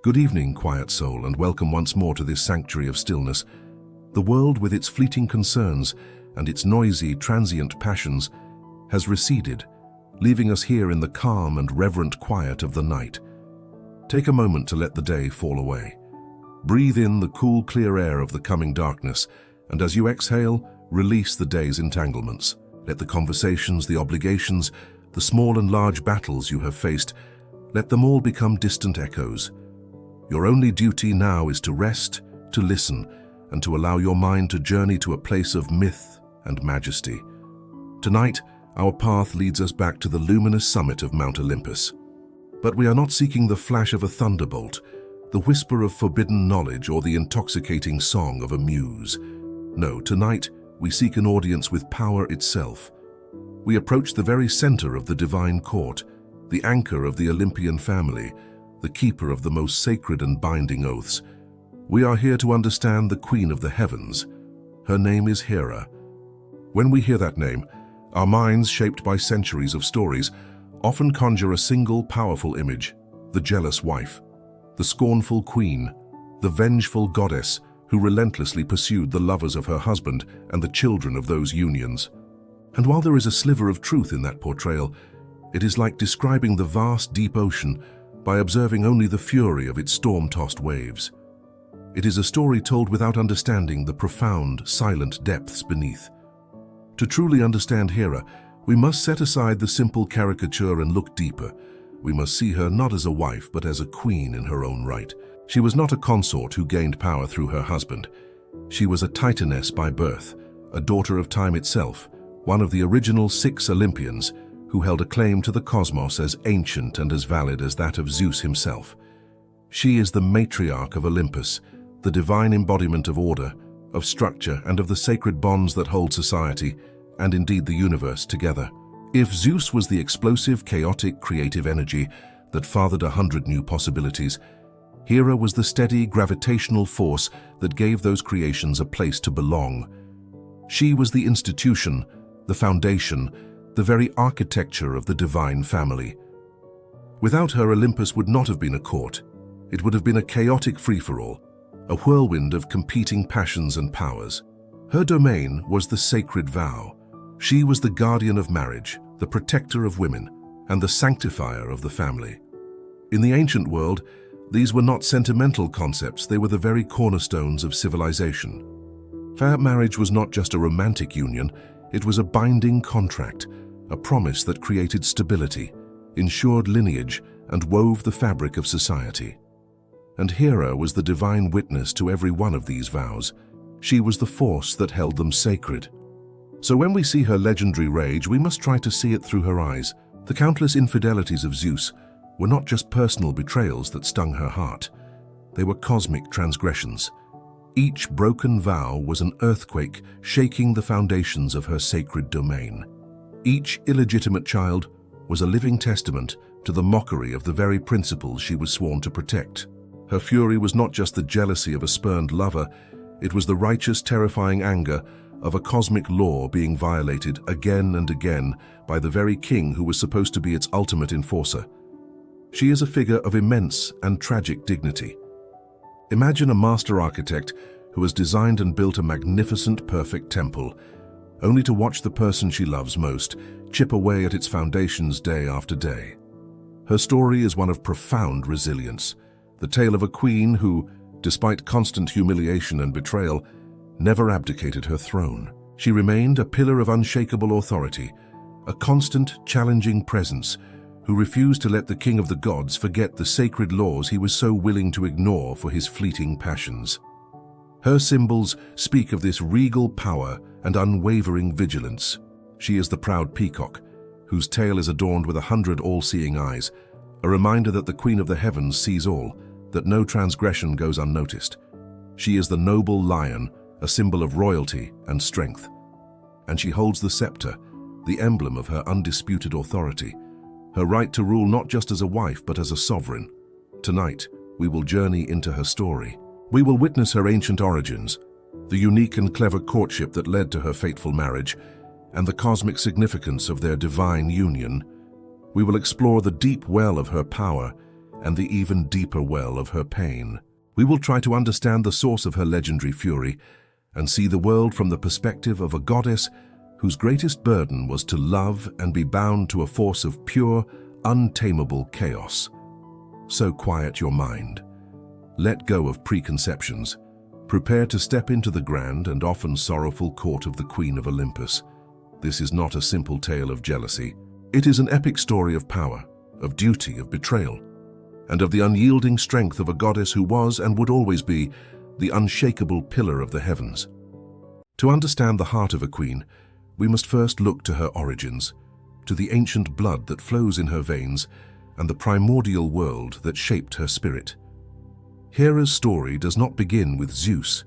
Good evening, quiet soul, and welcome once more to this sanctuary of stillness. The world, with its fleeting concerns and its noisy, transient passions, has receded, leaving us here in the calm and reverent quiet of the night. Take a moment to let the day fall away. Breathe in the cool, clear air of the coming darkness, and as you exhale, release the day's entanglements. Let the conversations, the obligations, the small and large battles you have faced, let them all become distant echoes. Your only duty now is to rest, to listen, and to allow your mind to journey to a place of myth and majesty. Tonight, our path leads us back to the luminous summit of Mount Olympus. But we are not seeking the flash of a thunderbolt, the whisper of forbidden knowledge, or the intoxicating song of a muse. No, tonight, we seek an audience with power itself. We approach the very center of the divine court, the anchor of the Olympian family, the keeper of the most sacred and binding oaths. We are here to understand the Queen of the Heavens. Her name is Hera. When we hear that name, our minds, shaped by centuries of stories, often conjure a single powerful image: the jealous wife, the scornful queen, the vengeful goddess who relentlessly pursued the lovers of her husband and the children of those unions. And while there is a sliver of truth in that portrayal, it is like describing the vast, deep ocean by observing only the fury of its storm-tossed waves. It is a story told without understanding the profound, silent depths beneath. To truly understand Hera, we must set aside the simple caricature and look deeper. We must see her not as a wife, but as a queen in her own right. She was not a consort who gained power through her husband. She was a titaness by birth, a daughter of time itself, one of the original 6 Olympians, who held a claim to the cosmos as ancient and as valid as that of Zeus himself. She is the matriarch of Olympus, the divine embodiment of order, of structure, and of the sacred bonds that hold society, and indeed the universe, together. If Zeus was the explosive, chaotic, creative energy that fathered 100 new possibilities, Hera was the steady, gravitational force that gave those creations a place to belong. She was the institution, the foundation, the very architecture of the divine family. Without her, Olympus would not have been a court. It would have been a chaotic free-for-all, a whirlwind of competing passions and powers. Her domain was the sacred vow. She was the guardian of marriage, the protector of women, and the sanctifier of the family. In the ancient world, these were not sentimental concepts, they were the very cornerstones of civilization. Fair marriage was not just a romantic union, it was a binding contract, a promise that created stability, ensured lineage, and wove the fabric of society. And Hera was the divine witness to every one of these vows. She was the force that held them sacred. So when we see her legendary rage, we must try to see it through her eyes. The countless infidelities of Zeus were not just personal betrayals that stung her heart. They were cosmic transgressions. Each broken vow was an earthquake shaking the foundations of her sacred domain. Each illegitimate child was a living testament to the mockery of the very principles she was sworn to protect. Her fury was not just the jealousy of a spurned lover, it was the righteous, terrifying anger of a cosmic law being violated again and again by the very king who was supposed to be its ultimate enforcer. She is a figure of immense and tragic dignity. Imagine a master architect who has designed and built a magnificent, perfect temple, only to watch the person she loves most chip away at its foundations day after day. Her story is one of profound resilience, the tale of a queen who, despite constant humiliation and betrayal, never abdicated her throne. She remained a pillar of unshakable authority, a constant, challenging presence who refused to let the king of the gods forget the sacred laws he was so willing to ignore for his fleeting passions. Her symbols speak of this regal power and unwavering vigilance. She is the proud peacock, whose tail is adorned with 100 all-seeing eyes, a reminder that the Queen of the Heavens sees all, that no transgression goes unnoticed. She is the noble lion, a symbol of royalty and strength. And she holds the scepter, the emblem of her undisputed authority, her right to rule not just as a wife but as a sovereign. Tonight, we will journey into her story. We will witness her ancient origins, the unique and clever courtship that led to her fateful marriage, and the cosmic significance of their divine union. We will explore the deep well of her power and the even deeper well of her pain. We will try to understand the source of her legendary fury and see the world from the perspective of a goddess whose greatest burden was to love and be bound to a force of pure, untamable chaos. So quiet your mind. Let go of preconceptions. Prepare to step into the grand and often sorrowful court of the Queen of Olympus. This is not a simple tale of jealousy. It is an epic story of power, of duty, of betrayal, and of the unyielding strength of a goddess who was and would always be the unshakable pillar of the heavens. To understand the heart of a queen, we must first look to her origins, to the ancient blood that flows in her veins and the primordial world that shaped her spirit. Hera's story does not begin with Zeus.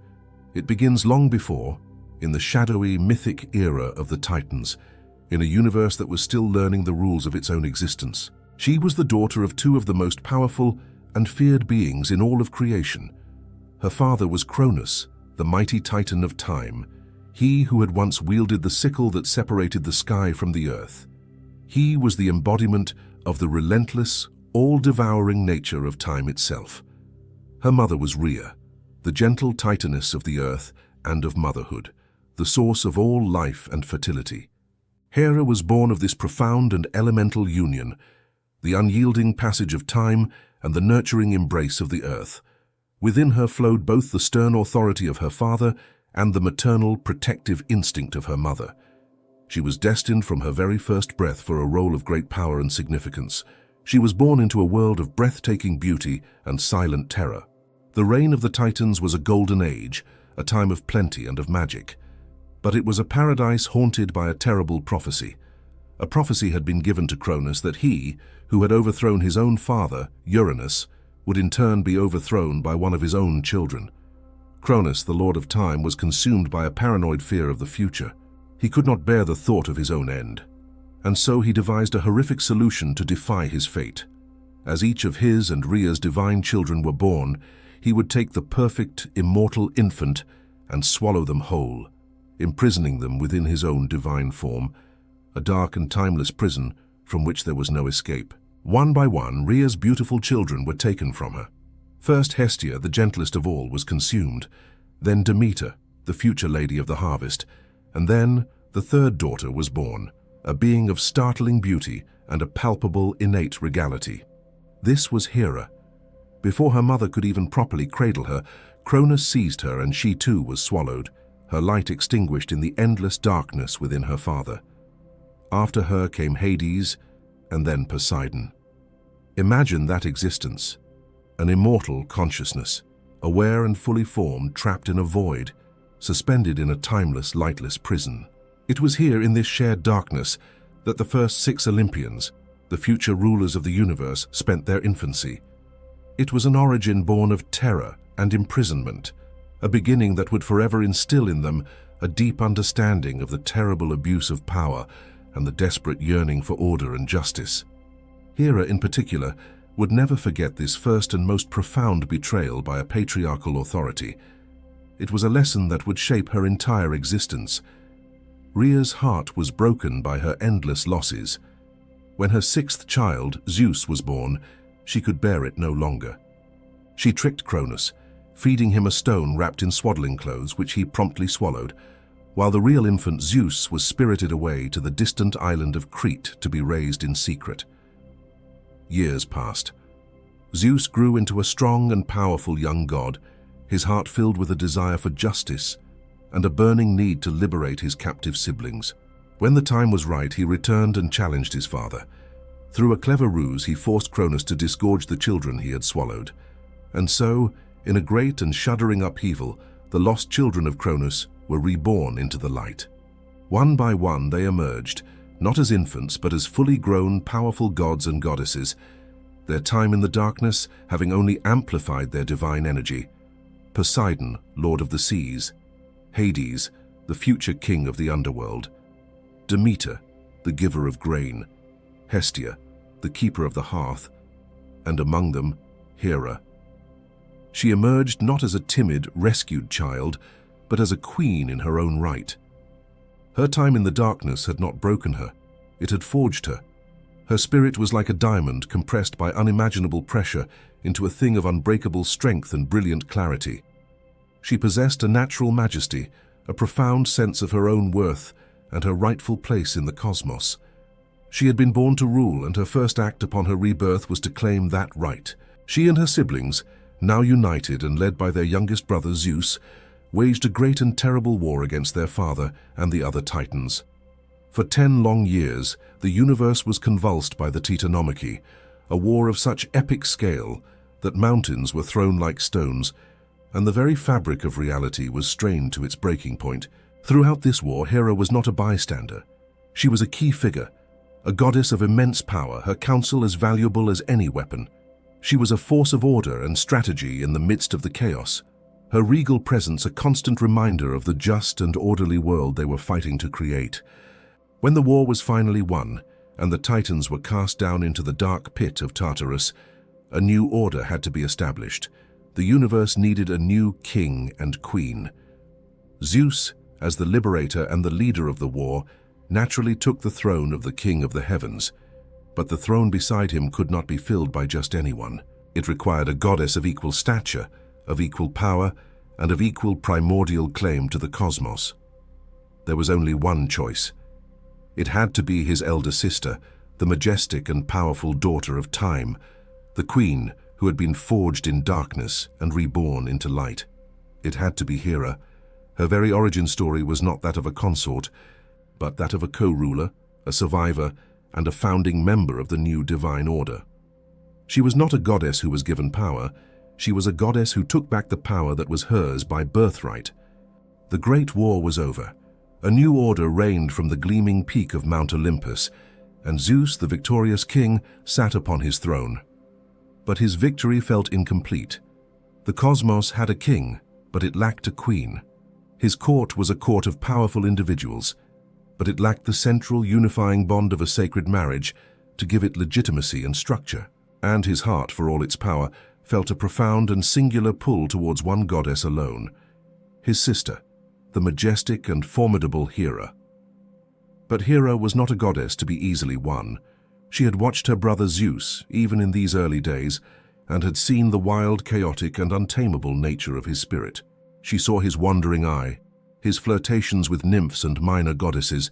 It begins long before, in the shadowy, mythic era of the Titans, in a universe that was still learning the rules of its own existence. She was the daughter of two of the most powerful and feared beings in all of creation. Her father was Cronus, the mighty Titan of time, he who had once wielded the sickle that separated the sky from the earth. He was the embodiment of the relentless, all-devouring nature of time itself. Her mother was Rhea, the gentle titaness of the earth and of motherhood, the source of all life and fertility. Hera was born of this profound and elemental union, the unyielding passage of time and the nurturing embrace of the earth. Within her flowed both the stern authority of her father and the maternal, protective instinct of her mother. She was destined from her very first breath for a role of great power and significance. She was born into a world of breathtaking beauty and silent terror. The reign of the Titans was a golden age, a time of plenty and of magic. But it was a paradise haunted by a terrible prophecy. A prophecy had been given to Cronus that he, who had overthrown his own father, Uranus, would in turn be overthrown by one of his own children. Cronus, the Lord of Time, was consumed by a paranoid fear of the future. He could not bear the thought of his own end, and so he devised a horrific solution to defy his fate. As each of his and Rhea's divine children were born, he would take the perfect, immortal infant and swallow them whole, imprisoning them within his own divine form, a dark and timeless prison from which there was no escape. One by one, Rhea's beautiful children were taken from her. First Hestia, the gentlest of all, was consumed, then Demeter, the future lady of the harvest, and then the third daughter was born, a being of startling beauty and a palpable, innate regality. This was Hera. Before her mother could even properly cradle her, Cronus seized her and she too was swallowed, her light extinguished in the endless darkness within her father. After her came Hades, and then Poseidon. Imagine that existence, an immortal consciousness, aware and fully formed, trapped in a void, suspended in a timeless, lightless prison. It was here in this shared darkness that the first 6 Olympians, the future rulers of the universe, spent their infancy. It was an origin born of terror and imprisonment, a beginning that would forever instill in them a deep understanding of the terrible abuse of power and the desperate yearning for order and justice. Hera, in particular, would never forget this first and most profound betrayal by a patriarchal authority. It was a lesson that would shape her entire existence. Rhea's heart was broken by her endless losses. When her 6th child, Zeus, was born, she could bear it no longer. She tricked Cronus, feeding him a stone wrapped in swaddling clothes, which he promptly swallowed, while the real infant Zeus was spirited away to the distant island of Crete to be raised in secret. Years passed. Zeus grew into a strong and powerful young god, his heart filled with a desire for justice and a burning need to liberate his captive siblings. When the time was right, he returned and challenged his father. Through a clever ruse, he forced Cronus to disgorge the children he had swallowed. And so, in a great and shuddering upheaval, the lost children of Cronus were reborn into the light. One by one they emerged, not as infants but as fully grown, powerful gods and goddesses, their time in the darkness having only amplified their divine energy. Poseidon, lord of the seas; Hades, the future king of the underworld; Demeter, the giver of grain; Hestia, the keeper of the hearth; and among them, Hera. She emerged not as a timid, rescued child, but as a queen in her own right. Her time in the darkness had not broken her, it had forged her. Her spirit was like a diamond compressed by unimaginable pressure into a thing of unbreakable strength and brilliant clarity. She possessed a natural majesty, a profound sense of her own worth and her rightful place in the cosmos. She had been born to rule, and her first act upon her rebirth was to claim that right. She and her siblings, now united and led by their youngest brother Zeus, waged a great and terrible war against their father and the other titans. For 10 long years, the universe was convulsed by the Titanomachy, a war of such epic scale that mountains were thrown like stones, and the very fabric of reality was strained to its breaking point. Throughout this war, Hera was not a bystander. She was a key figure, a goddess of immense power, her counsel as valuable as any weapon. She was a force of order and strategy in the midst of the chaos, her regal presence a constant reminder of the just and orderly world they were fighting to create. When the war was finally won, and the Titans were cast down into the dark pit of Tartarus, a new order had to be established. The universe needed a new king and queen. Zeus, as the liberator and the leader of the war, naturally took the throne of the king of the heavens. But the throne beside him could not be filled by just anyone. It required a goddess of equal stature, of equal power, and of equal primordial claim to the cosmos. There was only one choice. It had to be his elder sister, the majestic and powerful daughter of Time, the queen who had been forged in darkness and reborn into light. It had to be Hera. Her very origin story was not that of a consort, but that of a co-ruler, a survivor, and a founding member of the new divine order. She was not a goddess who was given power. She was a goddess who took back the power that was hers by birthright. The Great War was over. A new order reigned from the gleaming peak of Mount Olympus, and Zeus, the victorious king, sat upon his throne. But his victory felt incomplete. The cosmos had a king, but it lacked a queen. His court was a court of powerful individuals, but it lacked the central unifying bond of a sacred marriage to give it legitimacy and structure. And his heart, for all its power, felt a profound and singular pull towards one goddess alone, his sister, the majestic and formidable Hera. But Hera was not a goddess to be easily won. She had watched her brother Zeus, even in these early days, and had seen the wild, chaotic, and untamable nature of his spirit. She saw his wandering eye, his flirtations with nymphs and minor goddesses,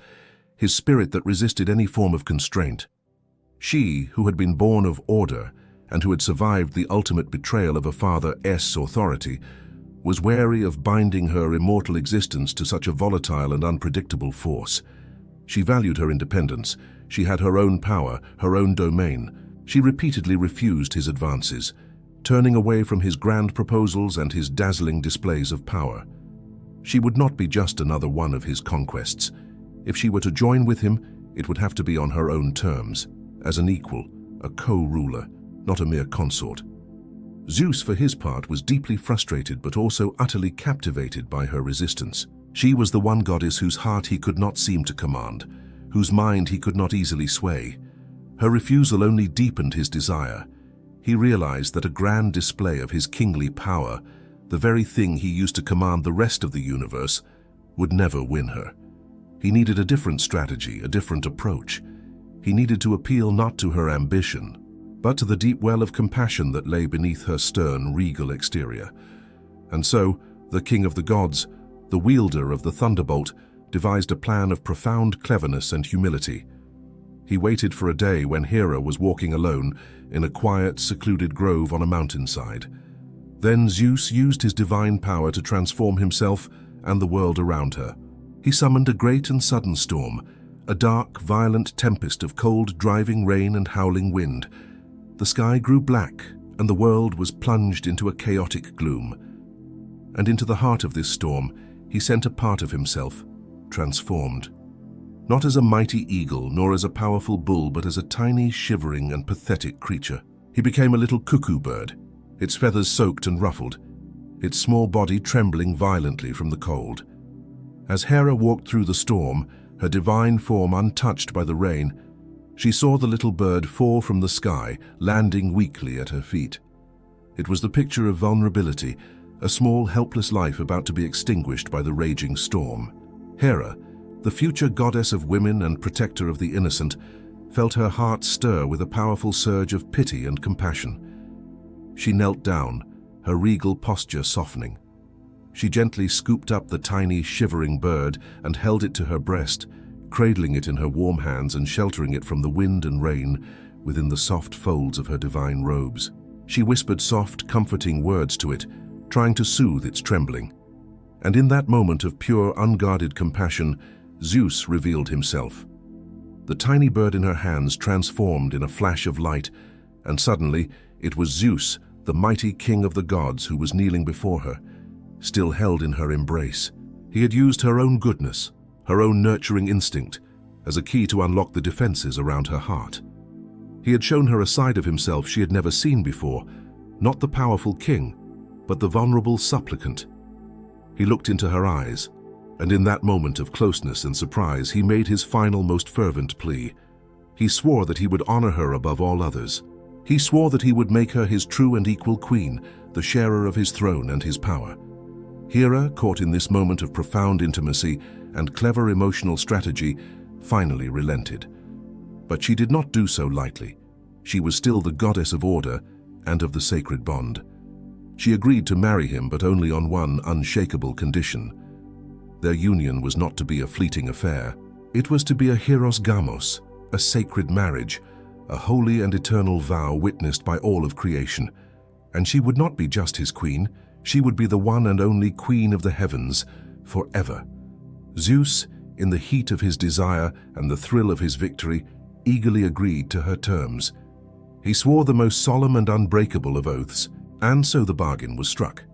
his spirit that resisted any form of constraint. She, who had been born of order and who had survived the ultimate betrayal of a father's authority, was wary of binding her immortal existence to such a volatile and unpredictable force. She valued her independence. She had her own power, her own domain. She repeatedly refused his advances, turning away from his grand proposals and his dazzling displays of power. She would not be just another one of his conquests. If she were to join with him, it would have to be on her own terms, as an equal, a co-ruler, not a mere consort. Zeus, for his part, was deeply frustrated but also utterly captivated by her resistance. She was the one goddess whose heart he could not seem to command, whose mind he could not easily sway. Her refusal only deepened his desire. He realized that a grand display of his kingly power, the very thing he used to command the rest of the universe, would never win her. He needed a different strategy, a different approach. He needed to appeal not to her ambition, but to the deep well of compassion that lay beneath her stern, regal exterior. And so, the king of the gods, the wielder of the thunderbolt, devised a plan of profound cleverness and humility. He waited for a day when Hera was walking alone in a quiet, secluded grove on a mountainside. Then Zeus used his divine power to transform himself and the world around her. He summoned a great and sudden storm, a dark, violent tempest of cold, driving rain and howling wind. The sky grew black, and the world was plunged into a chaotic gloom. And into the heart of this storm, he sent a part of himself, transformed. Not as a mighty eagle, nor as a powerful bull, but as a tiny, shivering, and pathetic creature. He became a little cuckoo bird, its feathers soaked and ruffled, its small body trembling violently from the cold. As Hera walked through the storm, her divine form untouched by the rain, she saw the little bird fall from the sky, landing weakly at her feet. It was the picture of vulnerability, a small, helpless life about to be extinguished by the raging storm. Hera, the future goddess of women and protector of the innocent, felt her heart stir with a powerful surge of pity and compassion. She knelt down, her regal posture softening. She gently scooped up the tiny, shivering bird and held it to her breast, cradling it in her warm hands and sheltering it from the wind and rain within the soft folds of her divine robes. She whispered soft, comforting words to it, trying to soothe its trembling. And in that moment of pure, unguarded compassion, Zeus revealed himself. The tiny bird in her hands transformed in a flash of light, and suddenly it was Zeus, the mighty king of the gods, who was kneeling before her, still held in her embrace. He had used her own goodness, her own nurturing instinct, as a key to unlock the defenses around her heart. He had shown her a side of himself she had never seen before, not the powerful king, but the vulnerable supplicant. He looked into her eyes, and in that moment of closeness and surprise, he made his final, most fervent plea. He swore that he would honor her above all others. He swore that he would make her his true and equal queen, the sharer of his throne and his power. Hera, caught in this moment of profound intimacy and clever emotional strategy, finally relented. But she did not do so lightly. She was still the goddess of order and of the sacred bond. She agreed to marry him, but only on one unshakable condition. Their union was not to be a fleeting affair. It was to be a hieros gamos, a sacred marriage, a holy and eternal vow witnessed by all of creation. And she would not be just his queen, she would be the one and only queen of the heavens, forever. Zeus, in the heat of his desire and the thrill of his victory, eagerly agreed to her terms. He swore the most solemn and unbreakable of oaths, and so the bargain was struck.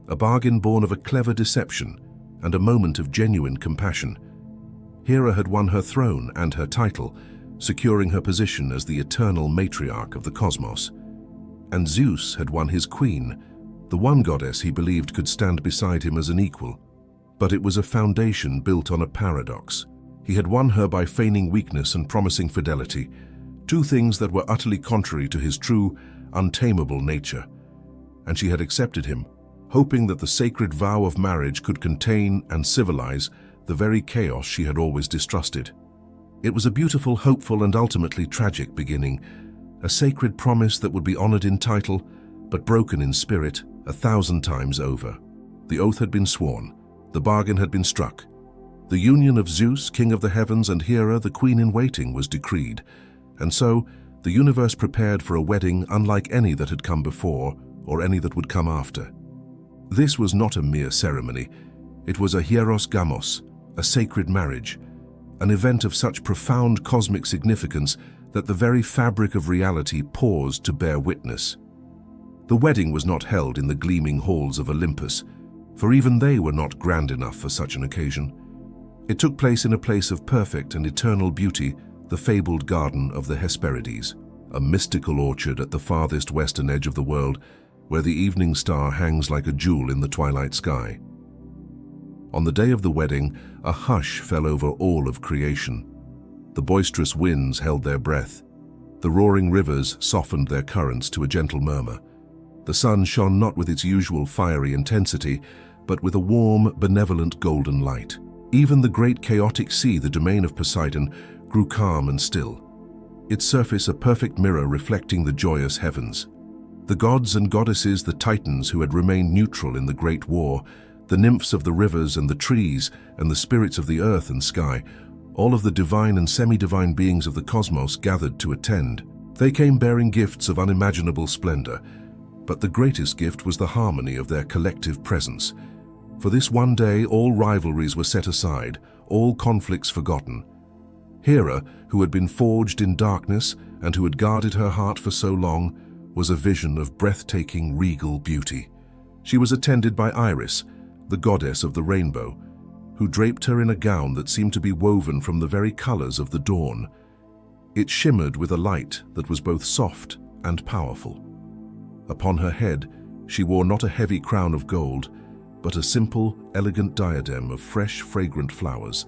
A bargain born of a clever deception and a moment of genuine compassion. Hera had won her throne and her title, securing her position as the eternal matriarch of the cosmos. And Zeus had won his queen, the one goddess he believed could stand beside him as an equal. But it was a foundation built on a paradox. He had won her by feigning weakness and promising fidelity, two things that were utterly contrary to his true, untamable nature. And she had accepted him, hoping that the sacred vow of marriage could contain and civilize the very chaos she had always distrusted. It was a beautiful, hopeful, and ultimately tragic beginning, a sacred promise that would be honored in title, but broken in spirit 1,000 times over. The oath had been sworn, the bargain had been struck. The union of Zeus, king of the heavens, and Hera, the queen-in-waiting, was decreed, and so the universe prepared for a wedding unlike any that had come before or any that would come after. This was not a mere ceremony. It was a hieros gamos, a sacred marriage, an event of such profound cosmic significance that the very fabric of reality paused to bear witness. The wedding was not held in the gleaming halls of Olympus, for even they were not grand enough for such an occasion. It took place in a place of perfect and eternal beauty, the fabled garden of the Hesperides, a mystical orchard at the farthest western edge of the world, where the evening star hangs like a jewel in the twilight sky. On the day of the wedding, a hush fell over all of creation. The boisterous winds held their breath. The roaring rivers softened their currents to a gentle murmur. The sun shone not with its usual fiery intensity, but with a warm, benevolent golden light. Even the great chaotic sea, the domain of Poseidon, grew calm and still, its surface a perfect mirror reflecting the joyous heavens. The gods and goddesses, the titans who had remained neutral in the great war, the nymphs of the rivers and the trees, and the spirits of the earth and sky, all of the divine and semi-divine beings of the cosmos gathered to attend. They came bearing gifts of unimaginable splendor, but the greatest gift was the harmony of their collective presence. For this one day, all rivalries were set aside, all conflicts forgotten. Hera, who had been forged in darkness and who had guarded her heart for so long, was a vision of breathtaking, regal beauty. She was attended by Iris, the goddess of the rainbow, who draped her in a gown that seemed to be woven from the very colors of the dawn. It shimmered with a light that was both soft and powerful. Upon her head, she wore not a heavy crown of gold, but a simple, elegant diadem of fresh, fragrant flowers,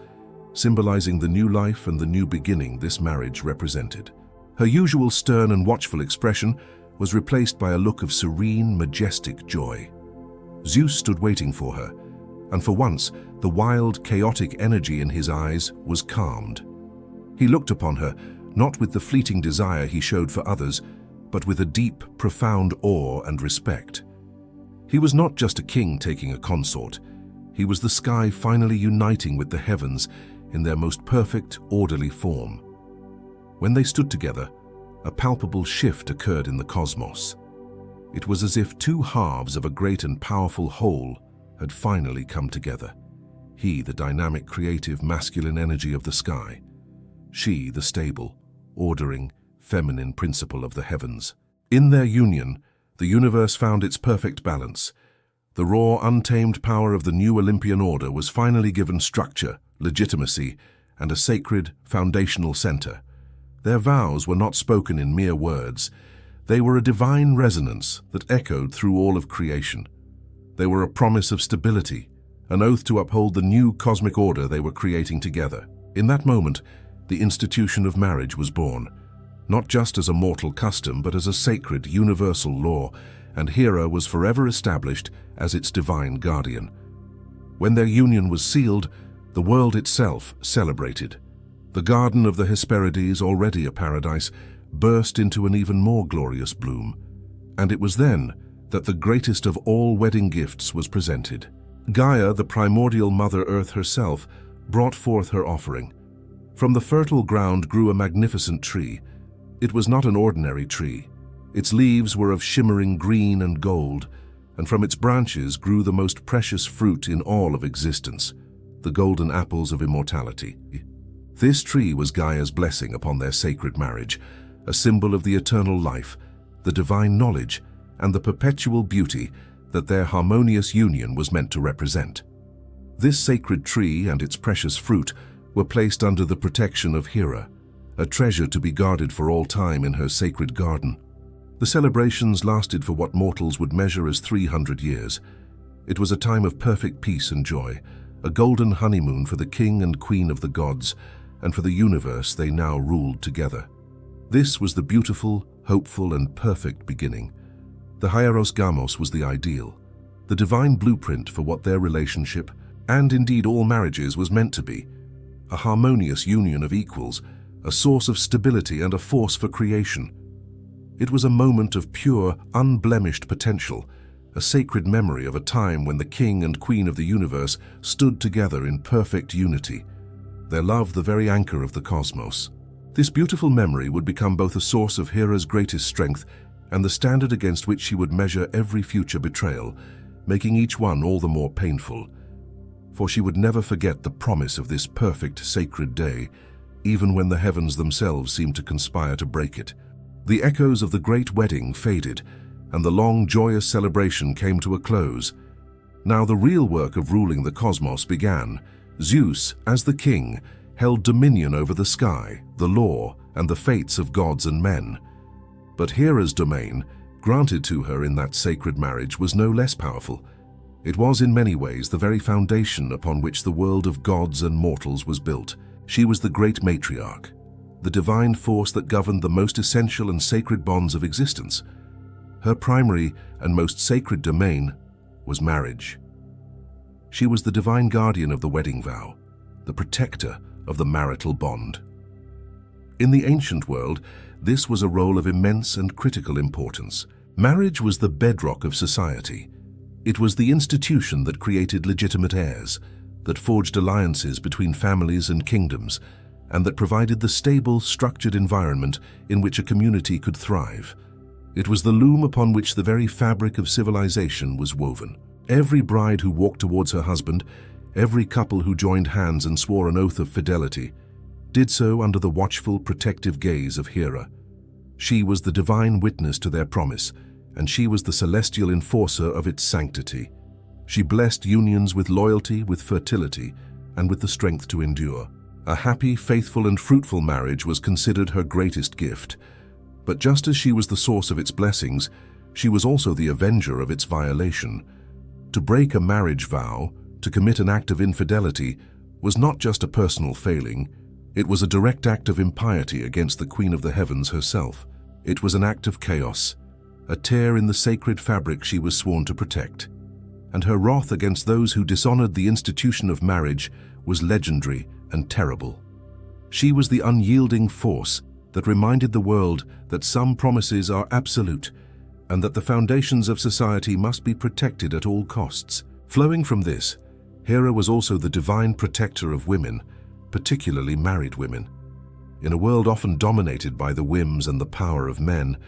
symbolizing the new life and the new beginning this marriage represented. Her usual stern and watchful expression was replaced by a look of serene, majestic joy. Zeus stood waiting for her, and for once, the wild, chaotic energy in his eyes was calmed. He looked upon her, not with the fleeting desire he showed for others, but with a deep, profound awe and respect. He was not just a king taking a consort. He was the sky finally uniting with the heavens in their most perfect, orderly form. When they stood together, a palpable shift occurred in the cosmos. It was as if two halves of a great and powerful whole had finally come together. He, the dynamic, creative, masculine energy of the sky. She, the stable, ordering, feminine principle of the heavens. In their union, the universe found its perfect balance. The raw, untamed power of the new Olympian order was finally given structure, legitimacy, and a sacred, foundational center. Their vows were not spoken in mere words. They were a divine resonance that echoed through all of creation. They were a promise of stability, an oath to uphold the new cosmic order they were creating together. In that moment, the institution of marriage was born, not just as a mortal custom, but as a sacred, universal law, and Hera was forever established as its divine guardian. When their union was sealed, the world itself celebrated. The garden of the Hesperides, already a paradise, burst into an even more glorious bloom. And it was then that the greatest of all wedding gifts was presented. Gaia, the primordial Mother Earth herself, brought forth her offering. From the fertile ground grew a magnificent tree. It was not an ordinary tree. Its leaves were of shimmering green and gold, and from its branches grew the most precious fruit in all of existence, the golden apples of immortality. This tree was Gaia's blessing upon their sacred marriage, a symbol of the eternal life, the divine knowledge, and the perpetual beauty that their harmonious union was meant to represent. This sacred tree and its precious fruit were placed under the protection of Hera, a treasure to be guarded for all time in her sacred garden. The celebrations lasted for what mortals would measure as 300 years. It was a time of perfect peace and joy, a golden honeymoon for the king and queen of the gods, and for the universe they now ruled together. This was the beautiful, hopeful, and perfect beginning. The Hieros Gamos was the ideal, the divine blueprint for what their relationship, and indeed all marriages, was meant to be. A harmonious union of equals, a source of stability and a force for creation. It was a moment of pure, unblemished potential, a sacred memory of a time when the king and queen of the universe stood together in perfect unity, their love the very anchor of the cosmos. This beautiful memory would become both a source of Hera's greatest strength and the standard against which she would measure every future betrayal, making each one all the more painful. For she would never forget the promise of this perfect, sacred day, even when the heavens themselves seemed to conspire to break it. The echoes of the great wedding faded, and the long, joyous celebration came to a close. Now the real work of ruling the cosmos began. Zeus, as the king, held dominion over the sky, the law, and the fates of gods and men. But Hera's domain, granted to her in that sacred marriage, was no less powerful. It was in many ways the very foundation upon which the world of gods and mortals was built. She was the great matriarch, the divine force that governed the most essential and sacred bonds of existence. Her primary and most sacred domain was marriage. She was the divine guardian of the wedding vow, the protector of the marital bond. In the ancient world, this was a role of immense and critical importance. Marriage was the bedrock of society. It was the institution that created legitimate heirs, that forged alliances between families and kingdoms, and that provided the stable, structured environment in which a community could thrive. It was the loom upon which the very fabric of civilization was woven. Every bride who walked towards her husband, every couple who joined hands and swore an oath of fidelity, did so under the watchful, protective gaze of Hera. She was the divine witness to their promise, and she was the celestial enforcer of its sanctity. She blessed unions with loyalty, with fertility, and with the strength to endure. A happy, faithful, and fruitful marriage was considered her greatest gift. But just as she was the source of its blessings, she was also the avenger of its violation. To break a marriage vow, to commit an act of infidelity, was not just a personal failing. It was a direct act of impiety against the Queen of the Heavens herself. It was an act of chaos, a tear in the sacred fabric she was sworn to protect. And her wrath against those who dishonored the institution of marriage was legendary and terrible. She was the unyielding force that reminded the world that some promises are absolute and that the foundations of society must be protected at all costs. Flowing from this, Hera was also the divine protector of women, particularly married women. In a world often dominated by the whims and the power of men,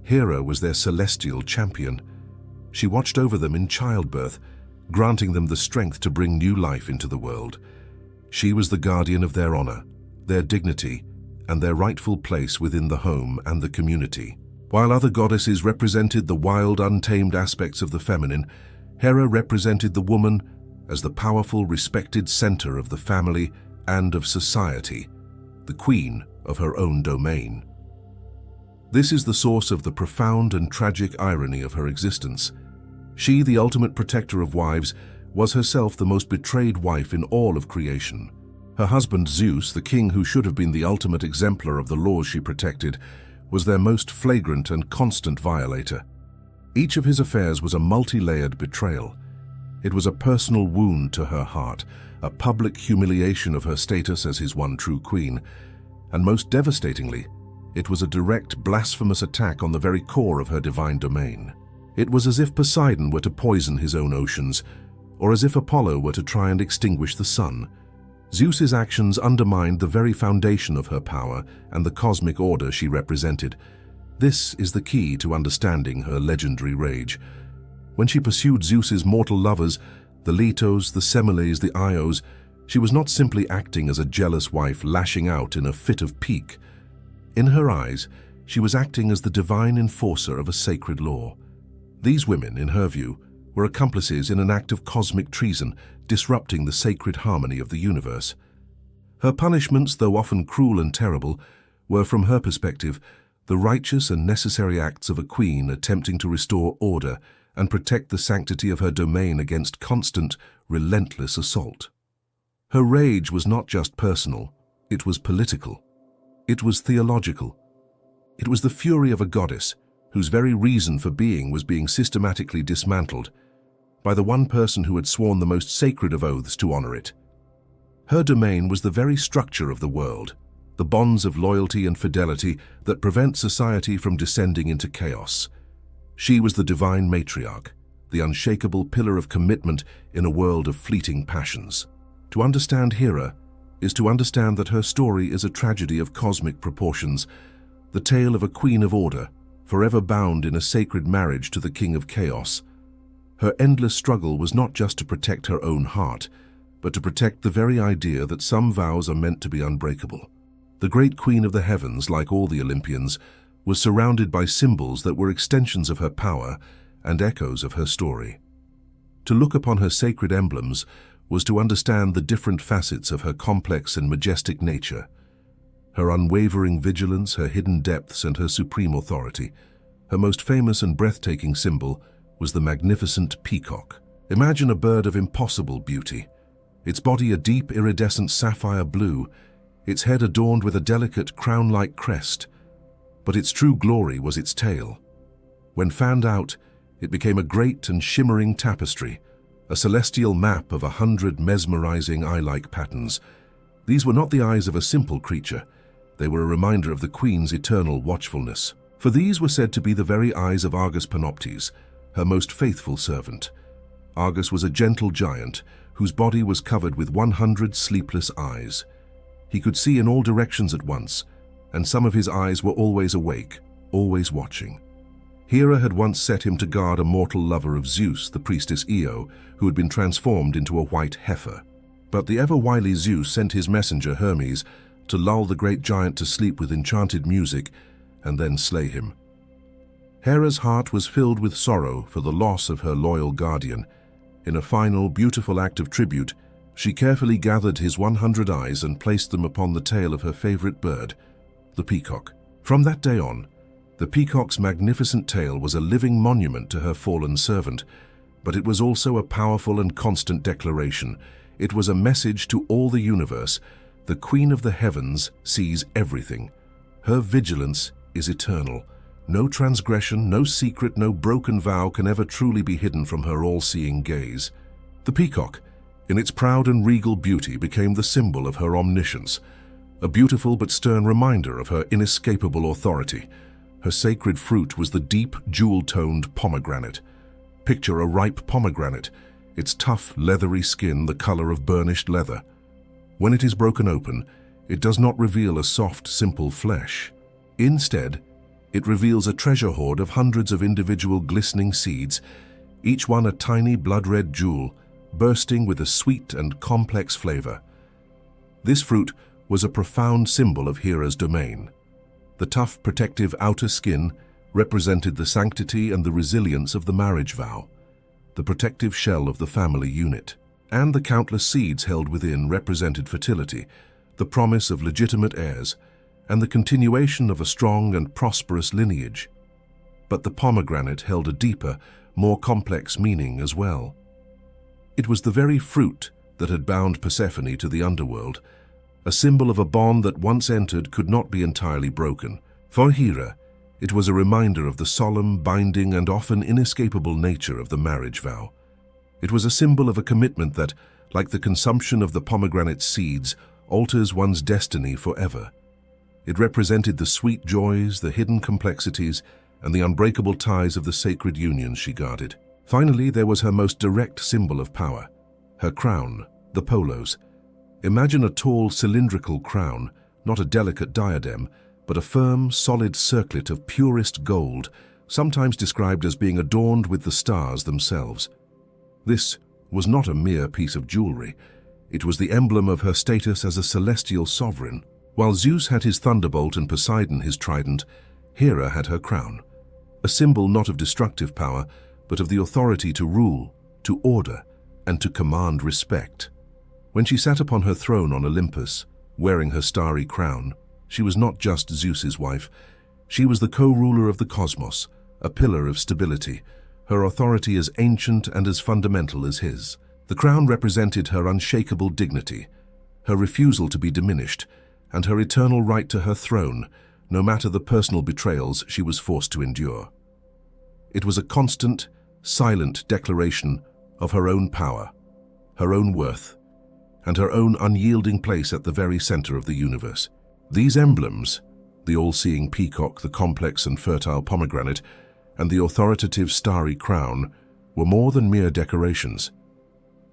Hera was their celestial champion. She watched over them in childbirth, granting them the strength to bring new life into the world. She was the guardian of their honor, their dignity, and their rightful place within the home and the community. While other goddesses represented the wild, untamed aspects of the feminine, Hera represented the woman as the powerful, respected center of the family and of society, the queen of her own domain. This is the source of the profound and tragic irony of her existence. She, the ultimate protector of wives, was herself the most betrayed wife in all of creation. Her husband Zeus, the king who should have been the ultimate exemplar of the laws she protected, was their most flagrant and constant violator. Each of his affairs was a multi-layered betrayal. It was a personal wound to her heart, a public humiliation of her status as his one true queen, and most devastatingly, it was a direct, blasphemous attack on the very core of her divine domain. It was as if Poseidon were to poison his own oceans, or as if Apollo were to try and extinguish the sun. Zeus's actions undermined the very foundation of her power and the cosmic order she represented. This is the key to understanding her legendary rage. When she pursued Zeus's mortal lovers, the Letos, the Semiles, the Ios, she was not simply acting as a jealous wife lashing out in a fit of pique. In her eyes, she was acting as the divine enforcer of a sacred law. These women, in her view, were accomplices in an act of cosmic treason, disrupting the sacred harmony of the universe. Her punishments, though often cruel and terrible, were, from her perspective, the righteous and necessary acts of a queen attempting to restore order and protect the sanctity of her domain against constant, relentless assault. Her rage was not just personal, it was political. It was theological. It was the fury of a goddess whose very reason for being was being systematically dismantled by the one person who had sworn the most sacred of oaths to honor it. Her domain was the very structure of the world, the bonds of loyalty and fidelity that prevent society from descending into chaos. She was the divine matriarch, the unshakable pillar of commitment in a world of fleeting passions. To understand Hera is to understand that her story is a tragedy of cosmic proportions, the tale of a queen of order, forever bound in a sacred marriage to the king of chaos. Her endless struggle was not just to protect her own heart, but to protect the very idea that some vows are meant to be unbreakable. The great queen of the heavens, like all the Olympians, was surrounded by symbols that were extensions of her power and echoes of her story. To look upon her sacred emblems was to understand the different facets of her complex and majestic nature, her unwavering vigilance, her hidden depths, and her supreme authority. Her most famous and breathtaking symbol was the magnificent peacock. Imagine a bird of impossible beauty, its body a deep iridescent sapphire blue, its head adorned with a delicate crown-like crest, but its true glory was its tail. When fanned out, it became a great and shimmering tapestry, a celestial map of 100 mesmerizing eye-like patterns. These were not the eyes of a simple creature. They were a reminder of the queen's eternal watchfulness. For these were said to be the very eyes of Argus Panoptes, her most faithful servant. Argus was a gentle giant whose body was covered with 100 sleepless eyes. He could see in all directions at once, and some of his eyes were always awake, always watching. Hera had once set him to guard a mortal lover of Zeus, the priestess Io, who had been transformed into a white heifer. But the ever-wily Zeus sent his messenger Hermes to lull the great giant to sleep with enchanted music and then slay him. Hera's heart was filled with sorrow for the loss of her loyal guardian. In a final, beautiful act of tribute, she carefully gathered his 100 eyes and placed them upon the tail of her favorite bird, the peacock. From that day on, the peacock's magnificent tail was a living monument to her fallen servant, but it was also a powerful and constant declaration. It was a message to all the universe. The Queen of the Heavens sees everything. Her vigilance is eternal. No transgression, no secret, no broken vow can ever truly be hidden from her all-seeing gaze. The peacock, in its proud and regal beauty, became the symbol of her omniscience. a beautiful but stern reminder of her inescapable authority. Her sacred fruit was the deep, jewel-toned pomegranate. Picture a ripe pomegranate, its tough, leathery skin the color of burnished leather. When it is broken open, it does not reveal a soft, simple flesh. Instead, it reveals a treasure hoard of hundreds of individual glistening seeds, each one a tiny blood-red jewel, bursting with a sweet and complex flavor. This fruit was a profound symbol of Hera's domain. The tough, protective outer skin represented the sanctity and the resilience of the marriage vow. The protective shell of the family unit, and the countless seeds held within represented fertility, the promise of legitimate heirs, and the continuation of a strong and prosperous lineage. But the pomegranate held a deeper, more complex meaning as well. It was the very fruit that had bound Persephone to the underworld, a symbol of a bond that once entered could not be entirely broken. For Hera, it was a reminder of the solemn, binding, and often inescapable nature of the marriage vow. It was a symbol of a commitment that, like the consumption of the pomegranate seeds, alters one's destiny forever. It represented the sweet joys, the hidden complexities, and the unbreakable ties of the sacred unions she guarded. Finally, there was her most direct symbol of power, her crown, the polos. Imagine a tall, cylindrical crown, not a delicate diadem, but a firm, solid circlet of purest gold, sometimes described as being adorned with the stars themselves. This was not a mere piece of jewelry. It was the emblem of her status as a celestial sovereign. While Zeus had his thunderbolt and Poseidon his trident, Hera had her crown, a symbol not of destructive power, but of the authority to rule, to order, and to command respect. When she sat upon her throne on Olympus, wearing her starry crown, she was not just Zeus's wife. She was the co-ruler of the cosmos, a pillar of stability, her authority as ancient and as fundamental as his. The crown represented her unshakable dignity, her refusal to be diminished, and her eternal right to her throne, no matter the personal betrayals she was forced to endure. It was a constant, silent declaration of her own power, her own worth, and her own unyielding place at the very center of the universe. These emblems, the all-seeing peacock, the complex and fertile pomegranate, and the authoritative starry crown, were more than mere decorations.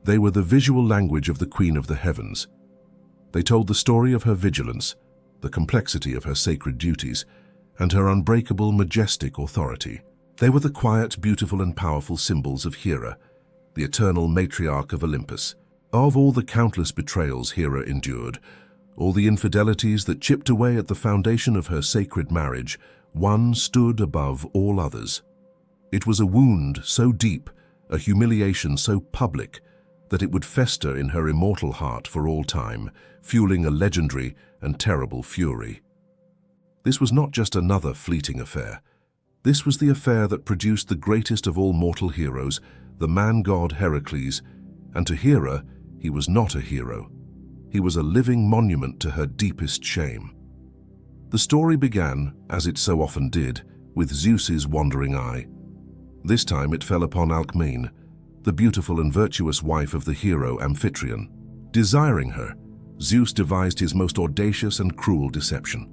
They were the visual language of the Queen of the Heavens. They told the story of her vigilance, the complexity of her sacred duties, and her unbreakable, majestic authority. They were the quiet, beautiful, and powerful symbols of Hera, the eternal matriarch of Olympus. Of all the countless betrayals Hera endured, all the infidelities that chipped away at the foundation of her sacred marriage, one stood above all others. It was a wound so deep, a humiliation so public, that it would fester in her immortal heart for all time, fueling a legendary and terrible fury. This was not just another fleeting affair. This was the affair that produced the greatest of all mortal heroes, the man-god Heracles, and to Hera, he was not a hero. He was a living monument to her deepest shame. The story began, as it so often did, with Zeus's wandering eye. This time it fell upon Alcmene, the beautiful and virtuous wife of the hero Amphitryon. Desiring her, Zeus devised his most audacious and cruel deception.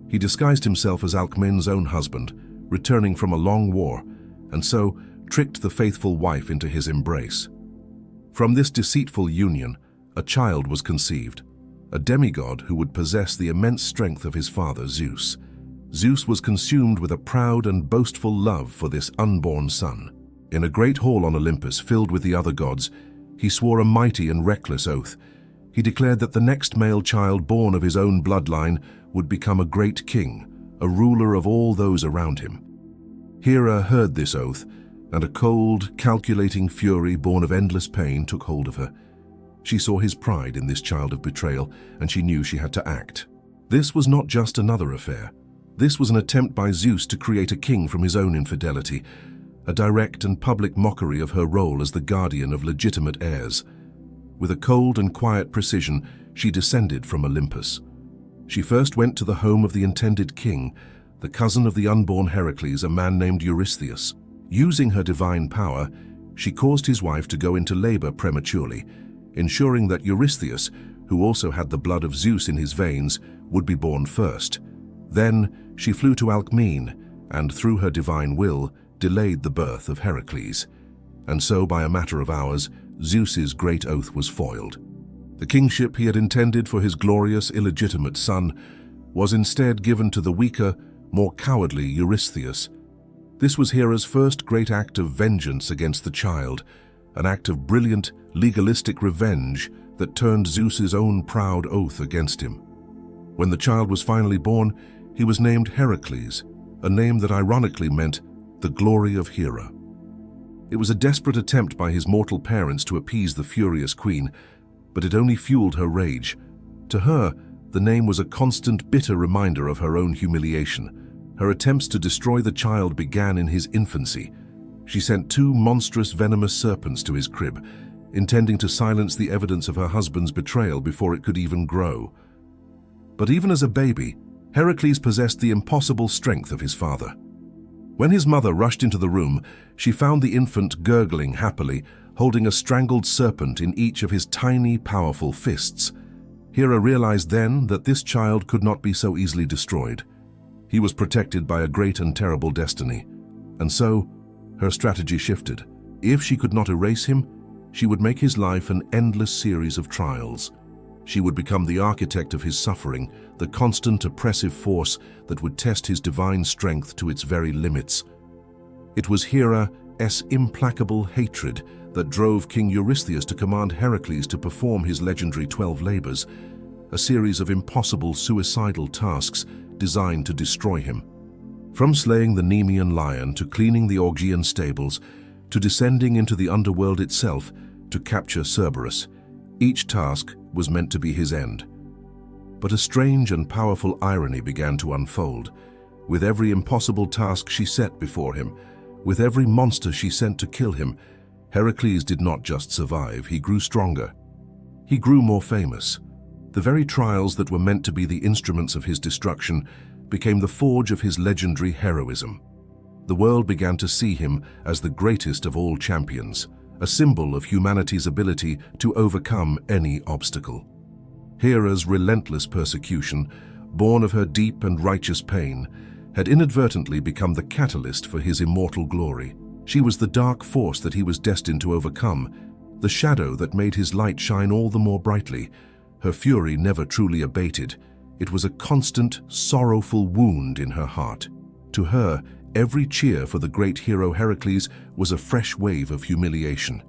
He disguised himself as Alcmene's own husband, returning from a long war, and so tricked the faithful wife into his embrace. From this deceitful union, a child was conceived, a demigod who would possess the immense strength of his father Zeus. Zeus was consumed with a proud and boastful love for this unborn son. In a great hall on Olympus filled with the other gods, he swore a mighty and reckless oath. He declared that the next male child born of his own bloodline would become a great king, a ruler of all those around him. Hera heard this oath, and a cold, calculating fury born of endless pain took hold of her. She saw his pride in this child of betrayal, and she knew she had to act. This was not just another affair. This was an attempt by Zeus to create a king from his own infidelity, a direct and public mockery of her role as the guardian of legitimate heirs. With a cold and quiet precision, she descended from Olympus. She first went to the home of the intended king, the cousin of the unborn Heracles, a man named Eurystheus. Using her divine power, she caused his wife to go into labor prematurely, ensuring that Eurystheus, who also had the blood of Zeus in his veins, would be born first. Then she flew to Alcmene, and through her divine will, delayed the birth of Heracles. And so, by a matter of hours, Zeus's great oath was foiled. The kingship he had intended for his glorious, illegitimate son was instead given to the weaker, more cowardly Eurystheus. This was Hera's first great act of vengeance against the child, an act of brilliant, legalistic revenge that turned Zeus's own proud oath against him. When the child was finally born, he was named Heracles, a name that ironically meant the glory of Hera. It was a desperate attempt by his mortal parents to appease the furious queen, but it only fueled her rage. To her, the name was a constant, bitter reminder of her own humiliation. Her attempts to destroy the child began in his infancy. She sent 2 monstrous venomous serpents to his crib, intending to silence the evidence of her husband's betrayal before it could even grow. But even as a baby, Heracles possessed the impossible strength of his father. When his mother rushed into the room, she found the infant gurgling happily, holding a strangled serpent in each of his tiny, powerful fists. Hera realized then that this child could not be so easily destroyed. He was protected by a great and terrible destiny, and so her strategy shifted. If she could not erase him, she would make his life an endless series of trials. She would become the architect of his suffering, the constant oppressive force that would test his divine strength to its very limits. It was Hera's implacable hatred that drove King Eurystheus to command Heracles to perform his legendary 12 labors, a series of impossible suicidal tasks designed to destroy him. From slaying the Nemean lion to cleaning the Augean stables, to descending into the underworld itself to capture Cerberus, each task was meant to be his end. But a strange and powerful irony began to unfold. With every impossible task she set before him, with every monster she sent to kill him, Heracles did not just survive, he grew stronger. He grew more famous. The very trials that were meant to be the instruments of his destruction became the forge of his legendary heroism. The world began to see him as the greatest of all champions, a symbol of humanity's ability to overcome any obstacle. Hera's relentless persecution, born of her deep and righteous pain, had inadvertently become the catalyst for his immortal glory. She was the dark force that he was destined to overcome, the shadow that made his light shine all the more brightly. Her fury never truly abated. It was a constant, sorrowful wound in her heart. To her, every cheer for the great hero Heracles was a fresh wave of humiliation.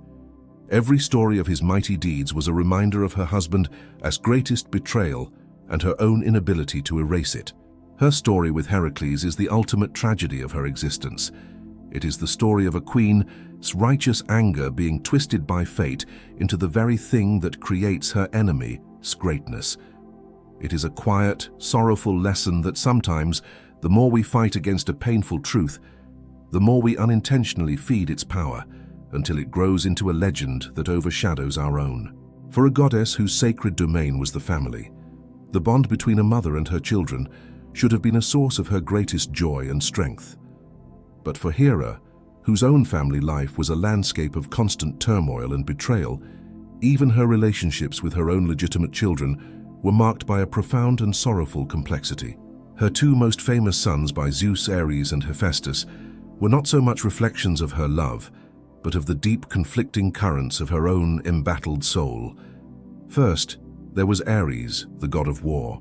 Every story of his mighty deeds was a reminder of her husband's greatest betrayal and her own inability to erase it. Her story with Heracles is the ultimate tragedy of her existence. It is the story of a queen's righteous anger being twisted by fate into the very thing that creates her enemy's greatness. It is a quiet, sorrowful lesson that sometimes, the more we fight against a painful truth, the more we unintentionally feed its power, until it grows into a legend that overshadows our own. For a goddess whose sacred domain was the family, the bond between a mother and her children should have been a source of her greatest joy and strength. But for Hera, whose own family life was a landscape of constant turmoil and betrayal, even her relationships with her own legitimate children were marked by a profound and sorrowful complexity. Her 2 most famous sons by Zeus, Ares, and Hephaestus were not so much reflections of her love, but of the deep conflicting currents of her own embattled soul. First, there was Ares, the god of war.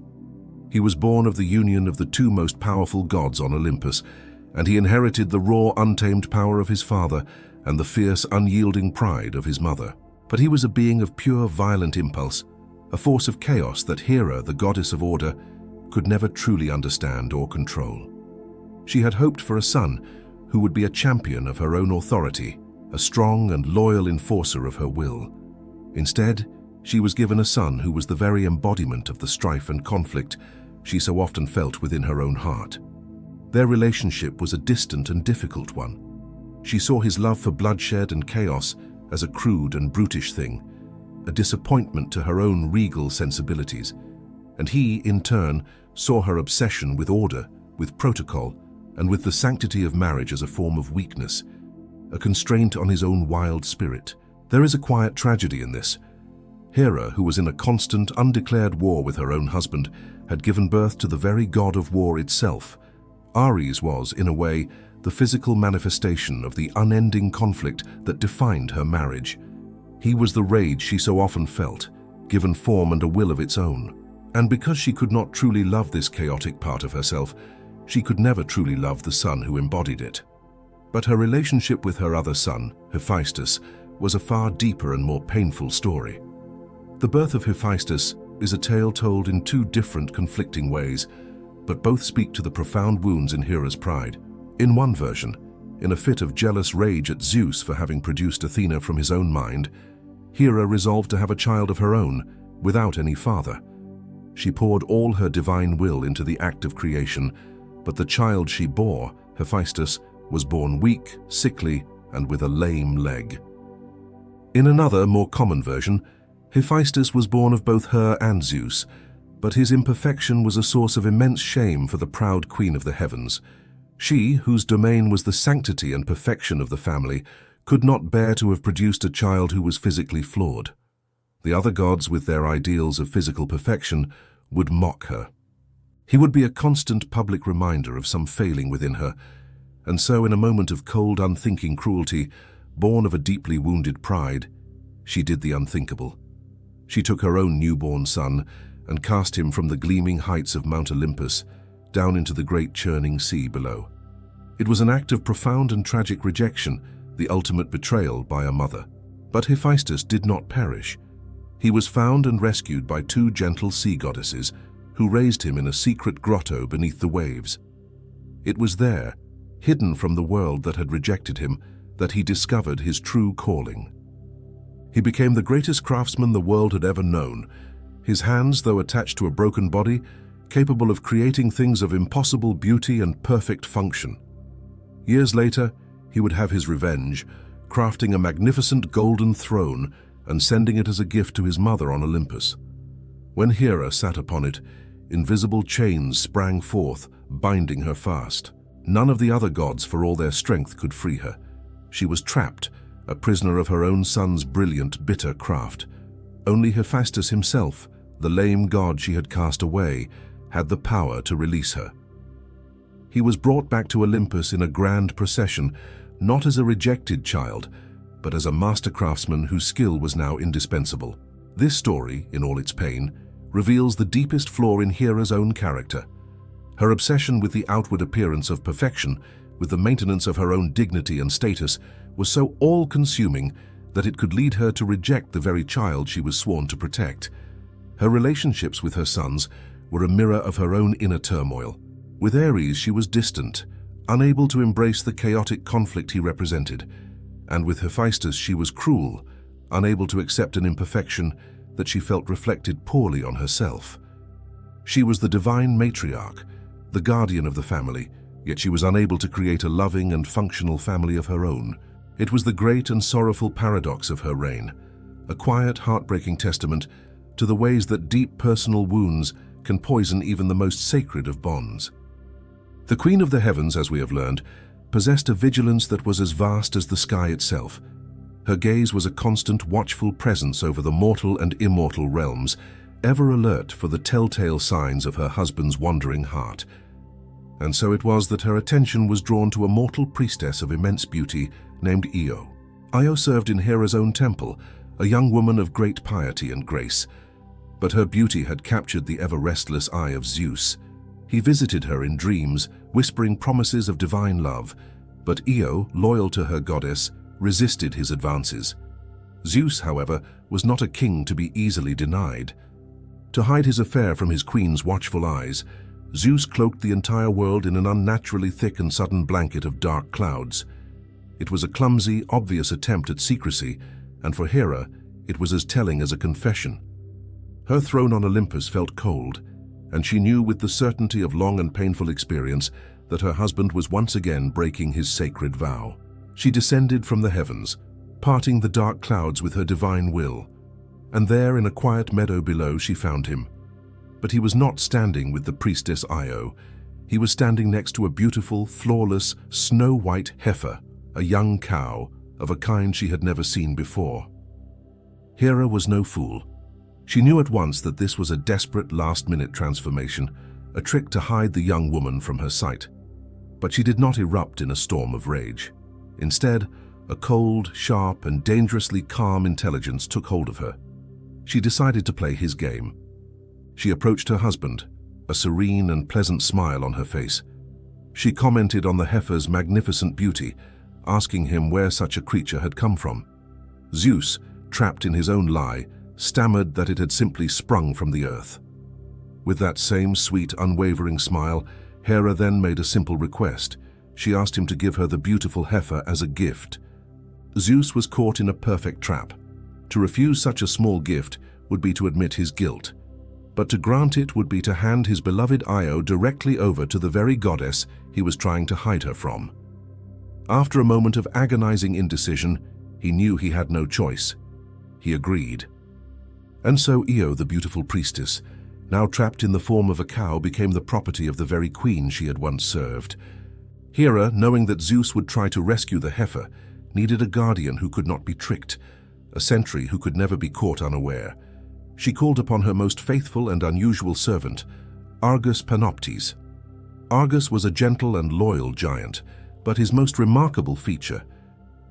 He was born of the union of the 2 most powerful gods on Olympus, and he inherited the raw, untamed power of his father and the fierce, unyielding pride of his mother. But he was a being of pure, violent impulse, a force of chaos that Hera, the goddess of order, could never truly understand or control. She had hoped for a son who would be a champion of her own authority, a strong and loyal enforcer of her will. Instead, she was given a son who was the very embodiment of the strife and conflict she so often felt within her own heart. Their relationship was a distant and difficult one. She saw his love for bloodshed and chaos as a crude and brutish thing, a disappointment to her own regal sensibilities, and he, in turn, saw her obsession with order, with protocol, and with the sanctity of marriage as a form of weakness, a constraint on his own wild spirit. There is a quiet tragedy in this. Hera, who was in a constant, undeclared war with her own husband, had given birth to the very god of war itself. Ares was, in a way, the physical manifestation of the unending conflict that defined her marriage. He was the rage she so often felt, given form and a will of its own. And because she could not truly love this chaotic part of herself, she could never truly love the son who embodied it. But her relationship with her other son, Hephaestus, was a far deeper and more painful story. The birth of Hephaestus is a tale told in two different, conflicting ways, but both speak to the profound wounds in Hera's pride. In one version, in a fit of jealous rage at Zeus for having produced Athena from his own mind, Hera resolved to have a child of her own, without any father. She poured all her divine will into the act of creation, but the child she bore, Hephaestus, was born weak, sickly, and with a lame leg. In another, more common version, Hephaestus was born of both her and Zeus, but his imperfection was a source of immense shame for the proud queen of the heavens. She, whose domain was the sanctity and perfection of the family, could not bear to have produced a child who was physically flawed. The other gods, with their ideals of physical perfection, would mock her. He would be a constant public reminder of some failing within her, and so in a moment of cold, unthinking cruelty, born of a deeply wounded pride, she did the unthinkable. She took her own newborn son and cast him from the gleaming heights of Mount Olympus down into the great churning sea below. It was an act of profound and tragic rejection, the ultimate betrayal by a mother. But Hephaestus did not perish. He was found and rescued by two gentle sea goddesses who raised him in a secret grotto beneath the waves. It was there, hidden from the world that had rejected him, that he discovered his true calling. He became the greatest craftsman the world had ever known, his hands, though attached to a broken body, capable of creating things of impossible beauty and perfect function. Years later, he would have his revenge, crafting a magnificent golden throne and sending it as a gift to his mother on Olympus. When Hera sat upon it, invisible chains sprang forth, binding her fast. None of the other gods, for all their strength, could free her. She was trapped, a prisoner of her own son's brilliant, bitter craft. Only Hephaestus himself, the lame god she had cast away, had the power to release her. He was brought back to Olympus in a grand procession, not as a rejected child, but as a master craftsman whose skill was now indispensable. This story, in all its pain, reveals the deepest flaw in Hera's own character. Her obsession with the outward appearance of perfection, with the maintenance of her own dignity and status, was so all-consuming that it could lead her to reject the very child she was sworn to protect. Her relationships with her sons were a mirror of her own inner turmoil. With Ares, she was distant, unable to embrace the chaotic conflict he represented, and with Hephaestus she was cruel, unable to accept an imperfection that she felt reflected poorly on herself. She was the divine matriarch, the guardian of the family, yet she was unable to create a loving and functional family of her own. It was the great and sorrowful paradox of her reign, a quiet, heartbreaking testament to the ways that deep personal wounds can poison even the most sacred of bonds. The Queen of the Heavens, as we have learned, possessed a vigilance that was as vast as the sky itself. Her gaze was a constant, watchful presence over the mortal and immortal realms, ever alert for the telltale signs of her husband's wandering heart. And so it was that her attention was drawn to a mortal priestess of immense beauty named Io. Io served in Hera's own temple, a young woman of great piety and grace. But her beauty had captured the ever-restless eye of Zeus. He visited her in dreams, whispering promises of divine love, but Io, loyal to her goddess, resisted his advances. Zeus, however, was not a king to be easily denied. To hide his affair from his queen's watchful eyes, Zeus cloaked the entire world in an unnaturally thick and sudden blanket of dark clouds. It was a clumsy, obvious attempt at secrecy, and for Hera, it was as telling as a confession. Her throne on Olympus felt cold, and she knew with the certainty of long and painful experience that her husband was once again breaking his sacred vow. She descended from the heavens, parting the dark clouds with her divine will, and there in a quiet meadow below she found him. But he was not standing with the priestess Io. He was standing next to a beautiful, flawless, snow-white heifer, a young cow of a kind she had never seen before. Hera was no fool. She knew at once that this was a desperate last-minute transformation, a trick to hide the young woman from her sight. But she did not erupt in a storm of rage. Instead, a cold, sharp, and dangerously calm intelligence took hold of her. She decided to play his game. She approached her husband, a serene and pleasant smile on her face. She commented on the heifer's magnificent beauty, asking him where such a creature had come from. Zeus, trapped in his own lie, stammered that it had simply sprung from the earth. With that same sweet, unwavering smile, Hera then made a simple request. She asked him to give her the beautiful heifer as a gift. Zeus was caught in a perfect trap. To refuse such a small gift would be to admit his guilt, but to grant it would be to hand his beloved Io directly over to the very goddess he was trying to hide her from. After a moment of agonizing indecision, he knew he had no choice. He agreed. And so Io, the beautiful priestess, now trapped in the form of a cow, became the property of the very queen she had once served. Hera, knowing that Zeus would try to rescue the heifer, needed a guardian who could not be tricked, a sentry who could never be caught unaware. She called upon her most faithful and unusual servant, Argus Panoptes. Argus was a gentle and loyal giant, but his most remarkable feature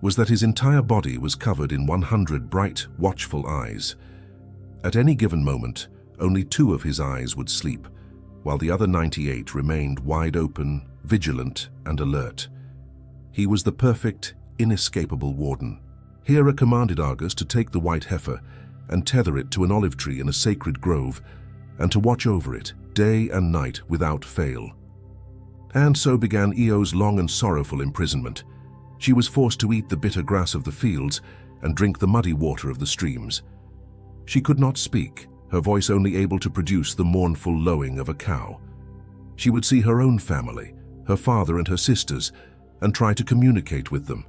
was that his entire body was covered in 100 bright, watchful eyes. At any given moment, only 2 of his eyes would sleep, while the other 98 remained wide open, vigilant, and alert. He was the perfect, inescapable warden. Hera commanded Argus to take the white heifer and tether it to an olive tree in a sacred grove, and to watch over it day and night without fail. And so began Io's long and sorrowful imprisonment. She was forced to eat the bitter grass of the fields and drink the muddy water of the streams. She could not speak, her voice only able to produce the mournful lowing of a cow. She would see her own family, her father and her sisters, and try to communicate with them.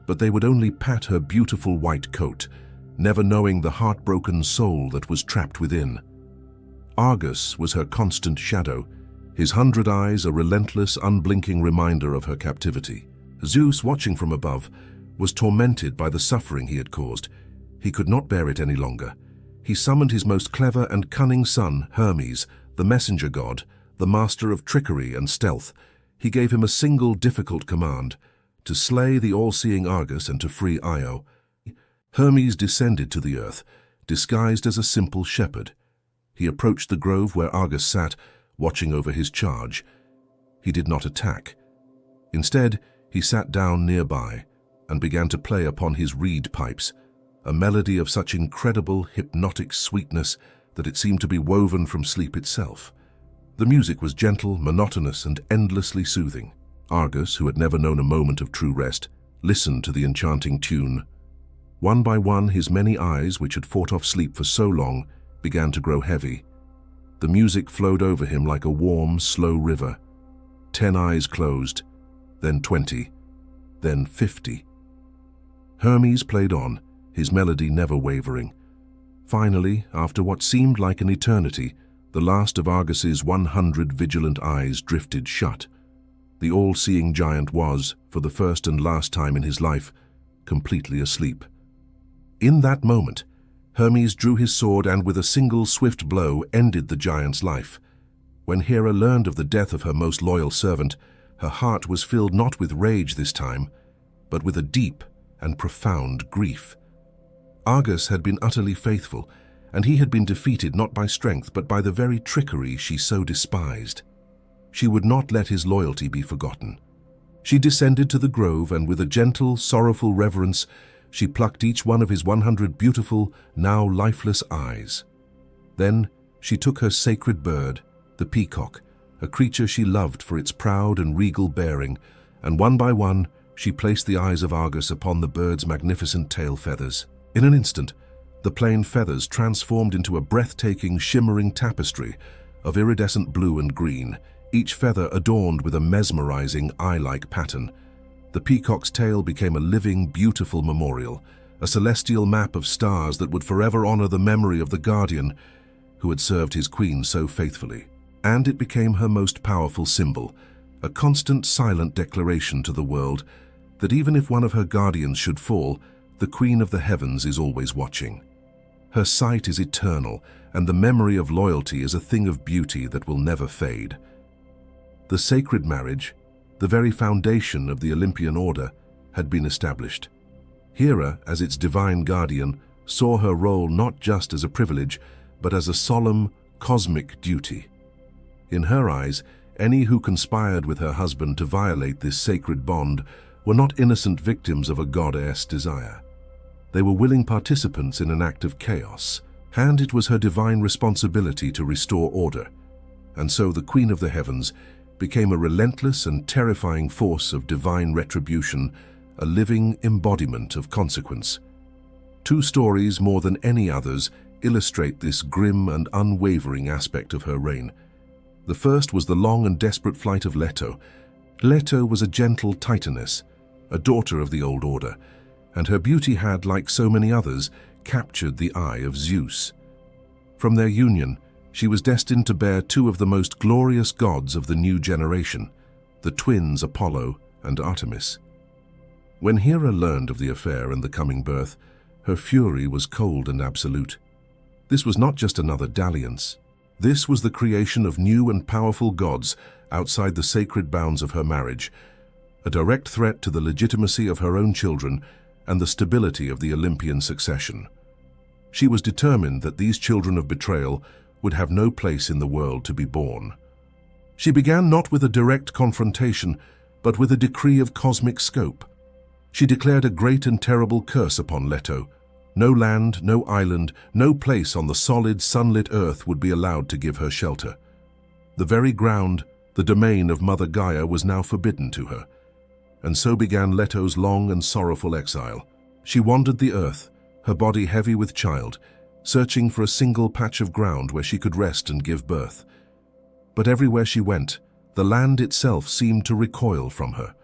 But they would only pat her beautiful white coat, never knowing the heartbroken soul that was trapped within. Argus was her constant shadow, his 100 eyes a relentless, unblinking reminder of her captivity. Zeus, watching from above, was tormented by the suffering he had caused. He could not bear it any longer. He summoned his most clever and cunning son, Hermes, the messenger god, the master of trickery and stealth. He gave him a single difficult command: to slay the all-seeing Argus and to free Io. Hermes descended to the earth, disguised as a simple shepherd. He approached the grove where Argus sat, watching over his charge. He did not attack. Instead, he sat down nearby and began to play upon his reed pipes, a melody of such incredible, hypnotic sweetness that it seemed to be woven from sleep itself. The music was gentle, monotonous, and endlessly soothing. Argus, who had never known a moment of true rest, listened to the enchanting tune. One by one, his many eyes, which had fought off sleep for so long, began to grow heavy. The music flowed over him like a warm, slow river. 10 eyes closed, then 20, then 50. Hermes played on, his melody never wavering. Finally, after what seemed like an eternity, the last of Argus's 100 vigilant eyes drifted shut. The all-seeing giant was, for the first and last time in his life, completely asleep. In that moment, Hermes drew his sword and with a single swift blow ended the giant's life. When Hera learned of the death of her most loyal servant, her heart was filled not with rage this time, but with a deep and profound grief. Argus had been utterly faithful, and he had been defeated not by strength but by the very trickery she so despised. She would not let his loyalty be forgotten. She descended to the grove, and with a gentle, sorrowful reverence, she plucked each one of his 100 beautiful, now lifeless eyes. Then she took her sacred bird, the peacock, a creature she loved for its proud and regal bearing, and one by one she placed the eyes of Argus upon the bird's magnificent tail feathers. In an instant, the plain feathers transformed into a breathtaking, shimmering tapestry of iridescent blue and green, each feather adorned with a mesmerizing eye-like pattern. The peacock's tail became a living, beautiful memorial, a celestial map of stars that would forever honor the memory of the guardian who had served his queen so faithfully. And it became her most powerful symbol, a constant, silent declaration to the world that even if one of her guardians should fall, the Queen of the Heavens is always watching. Her sight is eternal, and the memory of loyalty is a thing of beauty that will never fade. The sacred marriage, the very foundation of the Olympian order, had been established. Hera, as its divine guardian, saw her role not just as a privilege, but as a solemn, cosmic duty. In her eyes, any who conspired with her husband to violate this sacred bond were not innocent victims of a goddess' desire. They were willing participants in an act of chaos, and it was her divine responsibility to restore order. And so the Queen of the Heavens became a relentless and terrifying force of divine retribution, a living embodiment of consequence. Two stories, more than any others, illustrate this grim and unwavering aspect of her reign. The first was the long and desperate flight of Leto. Leto was a gentle Titaness, a daughter of the old order, and her beauty had, like so many others, captured the eye of Zeus. From their union, she was destined to bear two of the most glorious gods of the new generation, the twins Apollo and Artemis. When Hera learned of the affair and the coming birth, her fury was cold and absolute. This was not just another dalliance. This was the creation of new and powerful gods outside the sacred bounds of her marriage, a direct threat to the legitimacy of her own children and the stability of the Olympian succession. She was determined that these children of betrayal would have no place in the world to be born. She began not with a direct confrontation, but with a decree of cosmic scope. She declared a great and terrible curse upon Leto. No land, no island, no place on the solid, sunlit earth would be allowed to give her shelter. The very ground, the domain of Mother Gaia, was now forbidden to her. And so began Leto's long and sorrowful exile. She wandered the earth, her body heavy with child, searching for a single patch of ground where she could rest and give birth. But everywhere she went, the land itself seemed to recoil from her.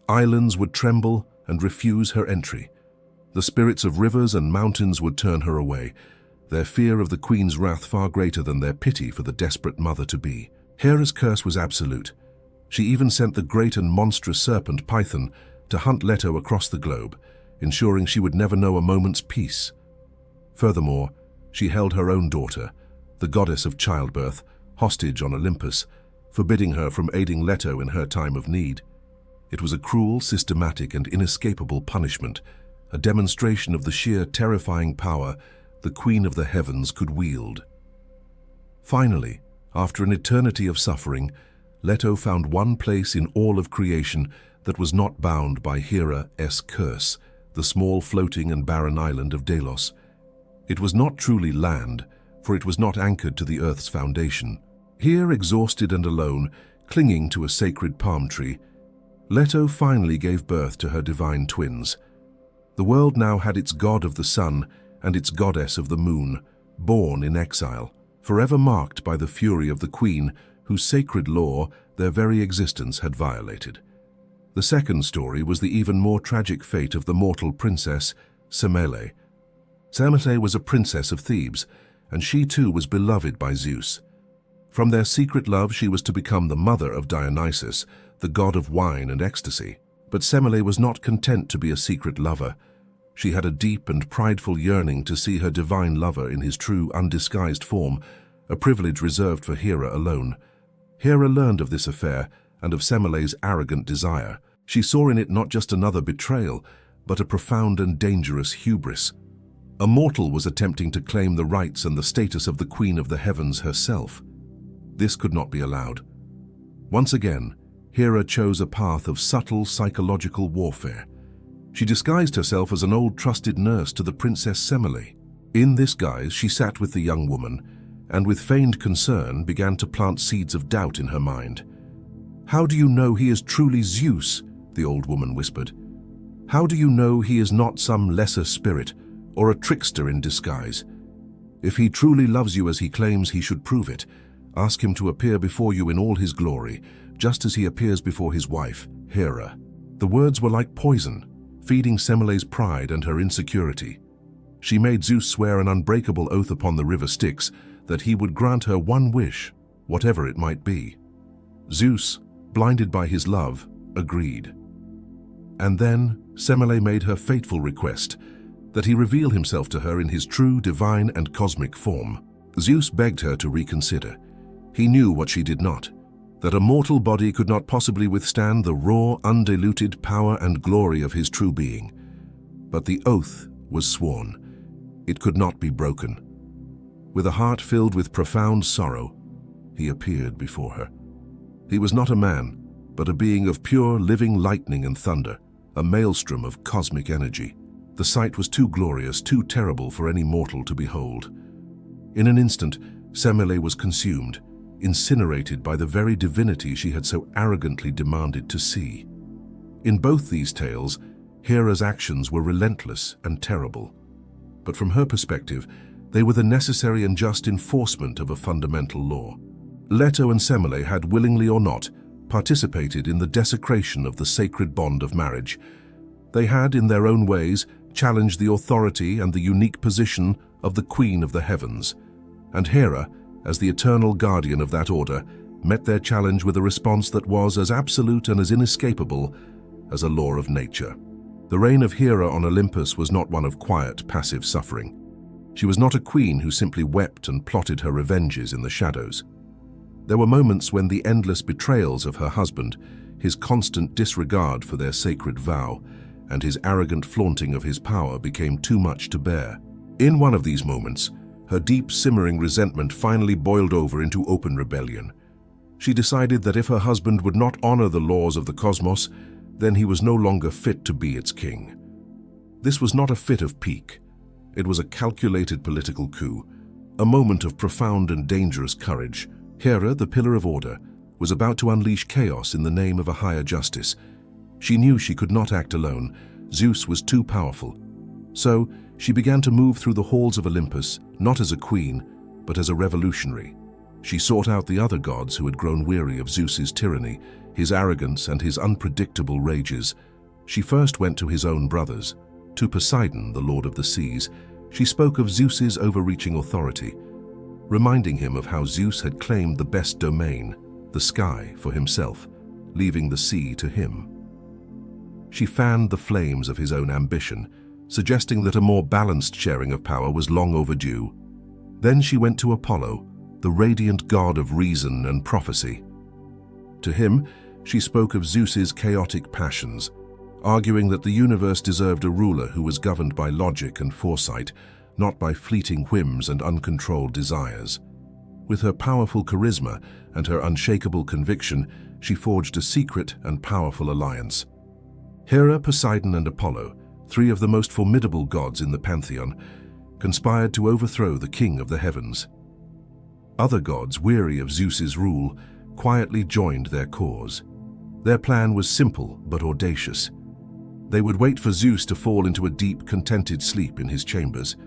Islands would tremble and refuse her entry. The spirits of rivers and mountains would turn her away, their fear of the queen's wrath far greater than their pity for the desperate mother-to-be. Hera's curse was absolute. She even sent the great and monstrous serpent Python to hunt Leto across the globe, ensuring she would never know a moment's peace. Furthermore, she held her own daughter, the goddess of childbirth, hostage on Olympus, forbidding her from aiding Leto in her time of need. It was a cruel, systematic, and inescapable punishment, a demonstration of the sheer terrifying power the Queen of the Heavens could wield. Finally, after an eternity of suffering, Leto found one place in all of creation that was not bound by Hera's curse, the small floating and barren island of Delos. It was not truly land, for it was not anchored to the earth's foundation. Here, exhausted and alone, clinging to a sacred palm tree, Leto finally gave birth to her divine twins. The world now had its god of the sun and its goddess of the moon, born in exile, forever marked by the fury of the queen whose sacred law their very existence had violated. The second story was the even more tragic fate of the mortal princess, Semele. Semele was a princess of Thebes, and she too was beloved by Zeus. From their secret love she was to become the mother of Dionysus, the god of wine and ecstasy. But Semele was not content to be a secret lover. She had a deep and prideful yearning to see her divine lover in his true, undisguised form, a privilege reserved for Hera alone. Hera learned of this affair and of Semele's arrogant desire. She saw in it not just another betrayal, but a profound and dangerous hubris. A mortal was attempting to claim the rights and the status of the Queen of the Heavens herself. This could not be allowed. Once again, Hera chose a path of subtle psychological warfare. She disguised herself as an old trusted nurse to the Princess Semele. In this guise, she sat with the young woman, and with feigned concern began to plant seeds of doubt in her mind. "How do you know he is truly Zeus?" the old woman whispered. "How do you know he is not some lesser spirit or a trickster in disguise? If he truly loves you as he claims, he should prove it. Ask him to appear before you in all his glory, just as he appears before his wife, Hera." The words were like poison, feeding Semele's pride and her insecurity. She made Zeus swear an unbreakable oath upon the river Styx that he would grant her one wish, whatever it might be. Zeus, blinded by his love, agreed. And then Semele made her fateful request, that he reveal himself to her in his true divine and cosmic form. Zeus begged her to reconsider. He knew what she did not, that a mortal body could not possibly withstand the raw, undiluted power and glory of his true being. But the oath was sworn. It could not be broken. With a heart filled with profound sorrow, he appeared before her. He was not a man, but a being of pure, living lightning and thunder, a maelstrom of cosmic energy. The sight was too glorious, too terrible for any mortal to behold. In an instant, Semele was consumed, incinerated by the very divinity she had so arrogantly demanded to see. In both these tales, Hera's actions were relentless and terrible. But from her perspective, they were the necessary and just enforcement of a fundamental law. Leto and Semele had, willingly or not, participated in the desecration of the sacred bond of marriage. They had, in their own ways, challenged the authority and the unique position of the Queen of the Heavens. And Hera, as the eternal guardian of that order, met their challenge with a response that was as absolute and as inescapable as a law of nature. The reign of Hera on Olympus was not one of quiet, passive suffering. She was not a queen who simply wept and plotted her revenges in the shadows. There were moments when the endless betrayals of her husband, his constant disregard for their sacred vow, and his arrogant flaunting of his power became too much to bear. In one of these moments, her deep, simmering resentment finally boiled over into open rebellion. She decided that if her husband would not honor the laws of the cosmos, then he was no longer fit to be its king. This was not a fit of pique. It was a calculated political coup, a moment of profound and dangerous courage. Hera, the pillar of order, was about to unleash chaos in the name of a higher justice. She knew she could not act alone. Zeus was too powerful. So, she began to move through the halls of Olympus, not as a queen, but as a revolutionary. She sought out the other gods who had grown weary of Zeus's tyranny, his arrogance, and his unpredictable rages. She first went to his own brothers. To Poseidon, the lord of the seas, she spoke of Zeus's overreaching authority, reminding him of how Zeus had claimed the best domain, the sky, for himself, leaving the sea to him. She fanned the flames of his own ambition, suggesting that a more balanced sharing of power was long overdue. Then she went to Apollo, the radiant god of reason and prophecy. To him, she spoke of Zeus's chaotic passions, arguing that the universe deserved a ruler who was governed by logic and foresight, not by fleeting whims and uncontrolled desires. With her powerful charisma and her unshakable conviction, she forged a secret and powerful alliance. Hera, Poseidon, and Apollo, three of the most formidable gods in the pantheon, conspired to overthrow the king of the heavens. Other gods, weary of Zeus's rule, quietly joined their cause. Their plan was simple but audacious. They would wait for Zeus to fall into a deep, contented sleep in his chambers.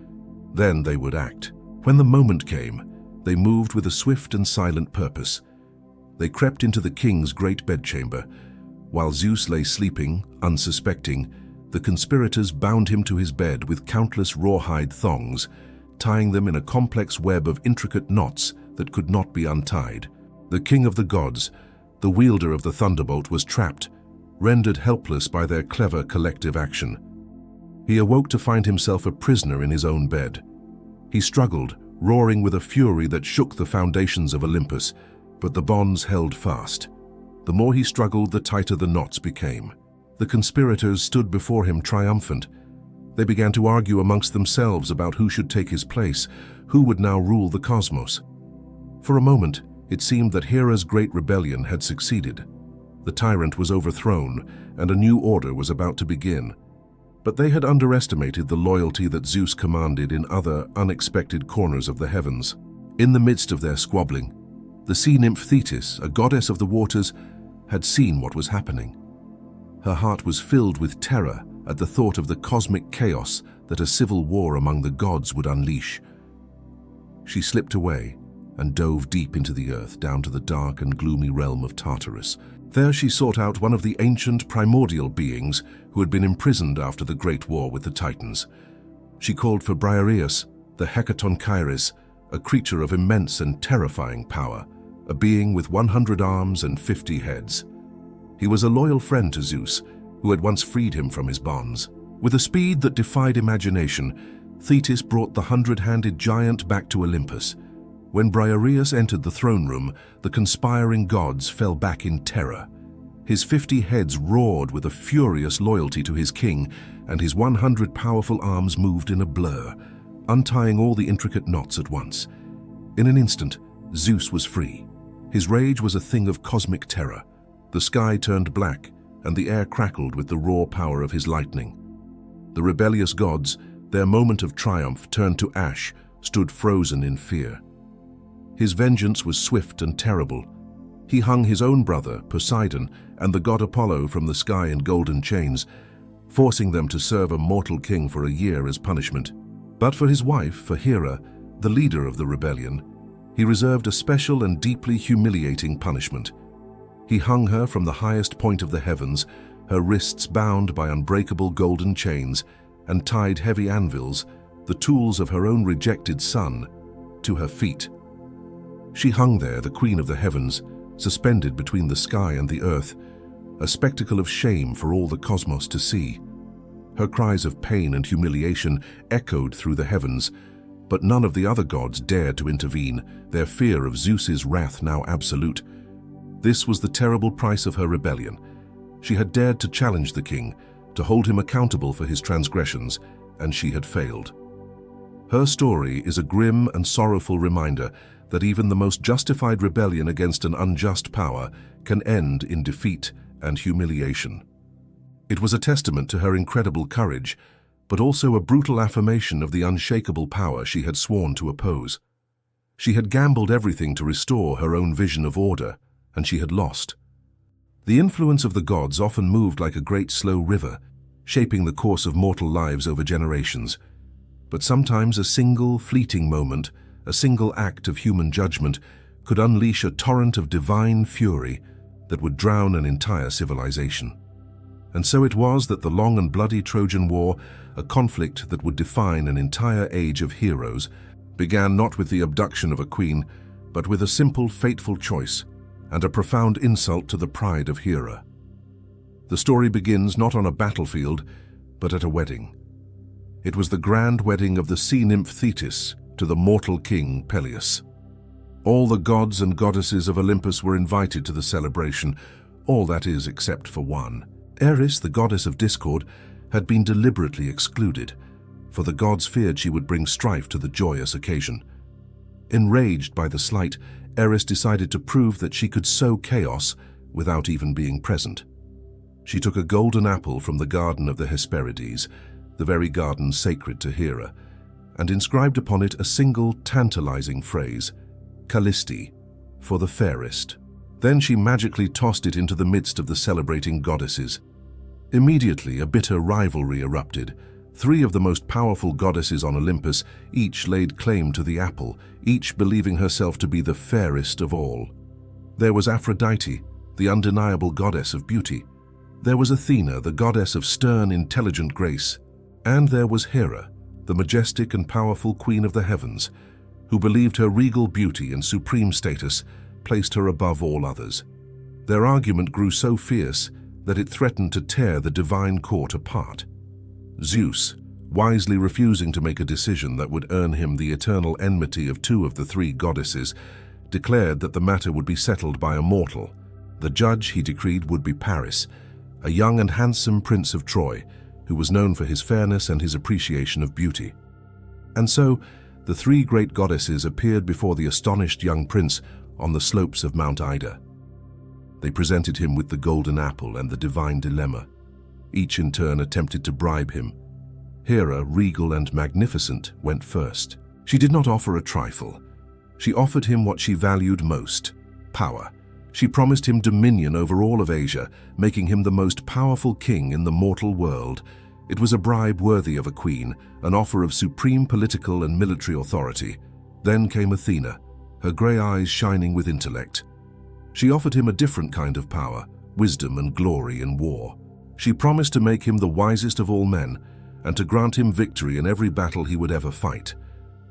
Then they would act. When the moment came, they moved with a swift and silent purpose. They crept into the king's great bedchamber. While Zeus lay sleeping, unsuspecting, the conspirators bound him to his bed with countless rawhide thongs, tying them in a complex web of intricate knots that could not be untied. The king of the gods, the wielder of the thunderbolt, was trapped, rendered helpless by their clever collective action. He awoke to find himself a prisoner in his own bed. He struggled, roaring with a fury that shook the foundations of Olympus, but the bonds held fast. The more he struggled, the tighter the knots became. The conspirators stood before him triumphant. They began to argue amongst themselves about who should take his place, who would now rule the cosmos. For a moment, it seemed that Hera's great rebellion had succeeded. The tyrant was overthrown, and a new order was about to begin. But they had underestimated the loyalty that Zeus commanded in other, unexpected corners of the heavens. In the midst of their squabbling, the sea nymph Thetis, a goddess of the waters, had seen what was happening. Her heart was filled with terror at the thought of the cosmic chaos that a civil war among the gods would unleash. She slipped away and dove deep into the earth, down to the dark and gloomy realm of Tartarus. There she sought out one of the ancient primordial beings who had been imprisoned after the Great War with the Titans. She called for Briareus, the Hecatonchires, a creature of immense and terrifying power, a being with 100 arms and 50 heads. He was a loyal friend to Zeus, who had once freed him from his bonds. With a speed that defied imagination, Thetis brought the hundred-handed giant back to Olympus. When Briareus entered the throne room, the conspiring gods fell back in terror. His 50 heads roared with a furious loyalty to his king, and his 100 powerful arms moved in a blur, untying all the intricate knots at once. In an instant, Zeus was free. His rage was a thing of cosmic terror. The sky turned black, and the air crackled with the raw power of his lightning. The rebellious gods, their moment of triumph turned to ash, stood frozen in fear. His vengeance was swift and terrible. He hung his own brother, Poseidon, and the god Apollo from the sky in golden chains, forcing them to serve a mortal king for a year as punishment. But for his wife, for Hera, the leader of the rebellion, he reserved a special and deeply humiliating punishment. He hung her from the highest point of the heavens, her wrists bound by unbreakable golden chains, and tied heavy anvils, the tools of her own rejected son, to her feet. She hung there, the queen of the heavens, suspended between the sky and the earth, a spectacle of shame for all the cosmos to see. Her cries of pain and humiliation echoed through the heavens, but none of the other gods dared to intervene, their fear of Zeus's wrath now absolute. This was the terrible price of her rebellion. She had dared to challenge the king, to hold him accountable for his transgressions, and she had failed. Her story is a grim and sorrowful reminder that even the most justified rebellion against an unjust power can end in defeat and humiliation. It was a testament to her incredible courage, but also a brutal affirmation of the unshakable power she had sworn to oppose. She had gambled everything to restore her own vision of order, and she had lost. The influence of the gods often moved like a great slow river, shaping the course of mortal lives over generations. But sometimes a single, fleeting moment, a single act of human judgment, could unleash a torrent of divine fury that would drown an entire civilization. And so it was that the long and bloody Trojan War, a conflict that would define an entire age of heroes, began not with the abduction of a queen, but with a simple, fateful choice and a profound insult to the pride of Hera. The story begins not on a battlefield, but at a wedding. It was the grand wedding of the sea nymph Thetis to the mortal king Peleus. All the gods and goddesses of Olympus were invited to the celebration, all that is except for one. Eris, the goddess of discord, had been deliberately excluded, for the gods feared she would bring strife to the joyous occasion. Enraged by the slight, Eris decided to prove that she could sow chaos without even being present. She took a golden apple from the garden of the Hesperides, the very garden sacred to Hera, and inscribed upon it a single tantalizing phrase, Callisti, for the fairest. Then she magically tossed it into the midst of the celebrating goddesses. Immediately, a bitter rivalry erupted. 3 of the most powerful goddesses on Olympus each laid claim to the apple, each believing herself to be the fairest of all. There was Aphrodite, the undeniable goddess of beauty. There was Athena, the goddess of stern, intelligent grace. And there was Hera, the majestic and powerful queen of the heavens, who believed her regal beauty and supreme status placed her above all others. Their argument grew so fierce that it threatened to tear the divine court apart. Zeus, wisely refusing to make a decision that would earn him the eternal enmity of 2 of the 3 goddesses, declared that the matter would be settled by a mortal. The judge, he decreed, would be Paris, a young and handsome prince of Troy, who was known for his fairness and his appreciation of beauty. And so, the 3 great goddesses appeared before the astonished young prince on the slopes of Mount Ida. They presented him with the golden apple and the divine dilemma. Each in turn attempted to bribe him. Hera, regal and magnificent, went first. She did not offer a trifle. She offered him what she valued most, power. She promised him dominion over all of Asia, making him the most powerful king in the mortal world. It was a bribe worthy of a queen, an offer of supreme political and military authority. Then came Athena, her grey eyes shining with intellect. She offered him a different kind of power, wisdom and glory in war. She promised to make him the wisest of all men and to grant him victory in every battle he would ever fight.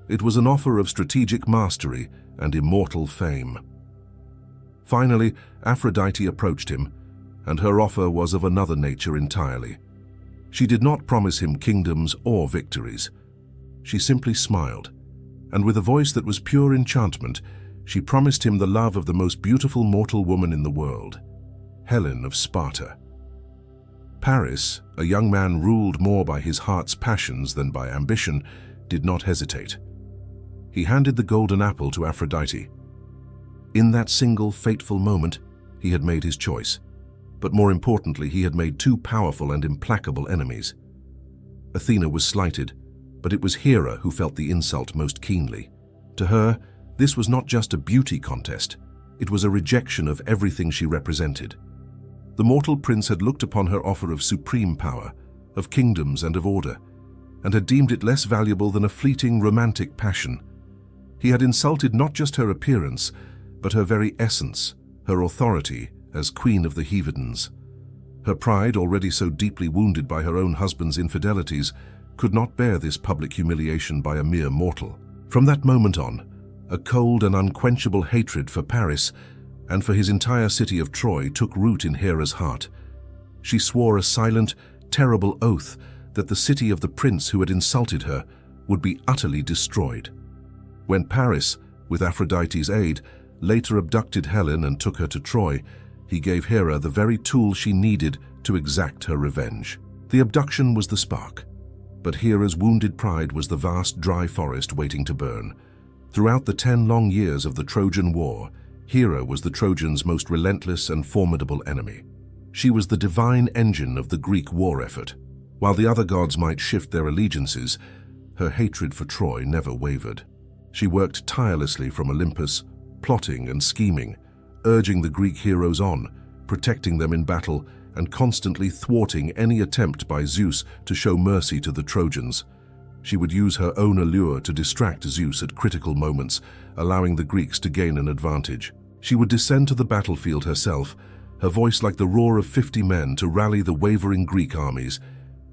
It was an offer of strategic mastery and immortal fame. Finally, Aphrodite approached him, and her offer was of another nature entirely. She did not promise him kingdoms or victories. She simply smiled, and with a voice that was pure enchantment, she promised him the love of the most beautiful mortal woman in the world, Helen of Sparta. Paris, a young man ruled more by his heart's passions than by ambition, did not hesitate. He handed the golden apple to Aphrodite. In that single fateful moment, he had made his choice. But more importantly, he had made two powerful and implacable enemies. Athena was slighted, but it was Hera who felt the insult most keenly. To her, this was not just a beauty contest, it was a rejection of everything she represented. The mortal prince had looked upon her offer of supreme power, of kingdoms and of order, and had deemed it less valuable than a fleeting romantic passion. He had insulted not just her appearance, but her very essence, her authority as Queen of the Heathens. Her pride, already so deeply wounded by her own husband's infidelities, could not bear this public humiliation by a mere mortal. From that moment on, a cold and unquenchable hatred for Paris and for his entire city of Troy took root in Hera's heart. She swore a silent, terrible oath that the city of the prince who had insulted her would be utterly destroyed. When Paris, with Aphrodite's aid, later abducted Helen and took her to Troy, he gave Hera the very tool she needed to exact her revenge. The abduction was the spark, but Hera's wounded pride was the vast dry forest waiting to burn. Throughout the 10 long years of the Trojan War, Hera was the Trojans' most relentless and formidable enemy. She was the divine engine of the Greek war effort. While the other gods might shift their allegiances, her hatred for Troy never wavered. She worked tirelessly from Olympus, plotting and scheming, urging the Greek heroes on, protecting them in battle, and constantly thwarting any attempt by Zeus to show mercy to the Trojans. She would use her own allure to distract Zeus at critical moments, allowing the Greeks to gain an advantage. She would descend to the battlefield herself, her voice like the roar of 50 men to rally the wavering Greek armies.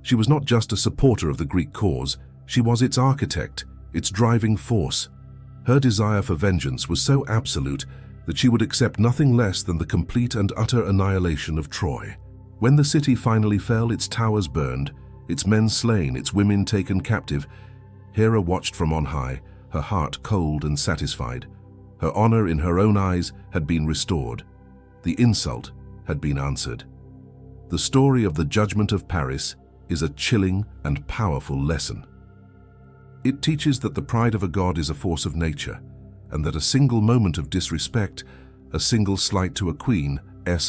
She was not just a supporter of the Greek cause, she was its architect, its driving force. Her desire for vengeance was so absolute that she would accept nothing less than the complete and utter annihilation of Troy. When the city finally fell, its towers burned, its men slain, its women taken captive, Hera watched from on high, her heart cold and satisfied. Her honor in her own eyes had been restored. The insult had been answered. The story of the judgment of Paris is a chilling and powerful lesson. It teaches that the pride of a god is a force of nature, and that a single moment of disrespect, a single slight to a queen's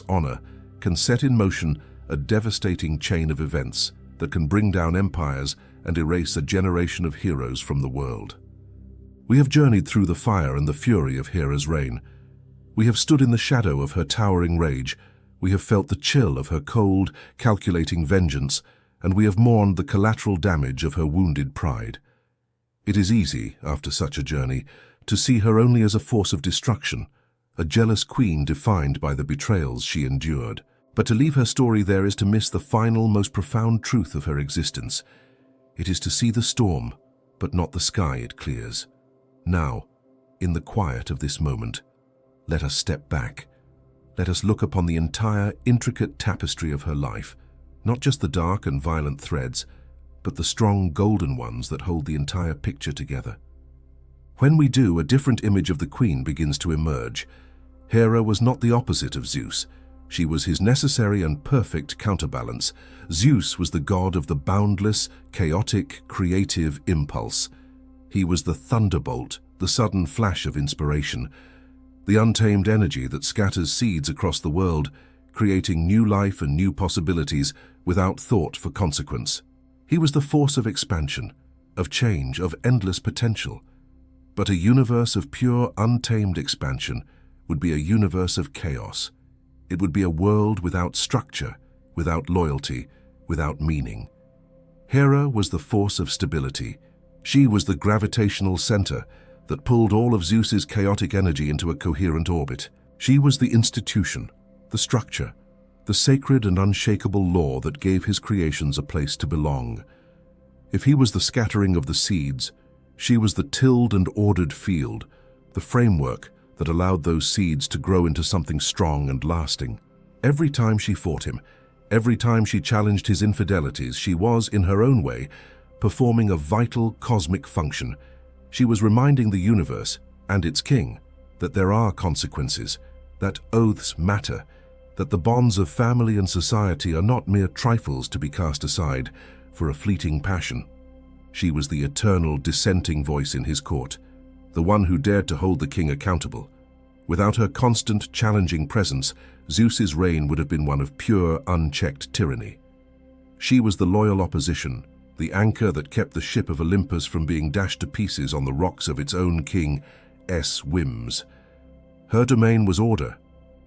honor, can set in motion a devastating chain of events that can bring down empires and erase a generation of heroes from the world. We have journeyed through the fire and the fury of Hera's reign. We have stood in the shadow of her towering rage. We have felt the chill of her cold, calculating vengeance, and we have mourned the collateral damage of her wounded pride. It is easy, after such a journey, to see her only as a force of destruction, a jealous queen defined by the betrayals she endured. But to leave her story there is to miss the final, most profound truth of her existence. It is to see the storm, but not the sky it clears. Now, in the quiet of this moment, let us step back. Let us look upon the entire, intricate tapestry of her life, not just the dark and violent threads, but the strong golden ones that hold the entire picture together. When we do, a different image of the queen begins to emerge. Hera was not the opposite of Zeus. She was his necessary and perfect counterbalance. Zeus was the god of the boundless, chaotic, creative impulse. He was the thunderbolt, the sudden flash of inspiration, the untamed energy that scatters seeds across the world, creating new life and new possibilities without thought for consequence. He was the force of expansion, of change, of endless potential. But a universe of pure, untamed expansion would be a universe of chaos. It would be a world without structure, without loyalty, without meaning. Hera was the force of stability. She was the gravitational center that pulled all of Zeus's chaotic energy into a coherent orbit. She was the institution, the structure, the sacred and unshakable law that gave his creations a place to belong. If he was the scattering of the seeds, she was the tilled and ordered field, the framework that allowed those seeds to grow into something strong and lasting. Every time she fought him, Every time she challenged his infidelities, she was, in her own way, performing a vital cosmic function. She was reminding the universe, and its king, that there are consequences, that oaths matter, that the bonds of family and society are not mere trifles to be cast aside for a fleeting passion. She was the eternal dissenting voice in his court, the one who dared to hold the king accountable. Without her constant, challenging presence, Zeus's reign would have been one of pure, unchecked tyranny. She was the loyal opposition, the anchor that kept the ship of Olympus from being dashed to pieces on the rocks of its own king's whims. Her domain was order,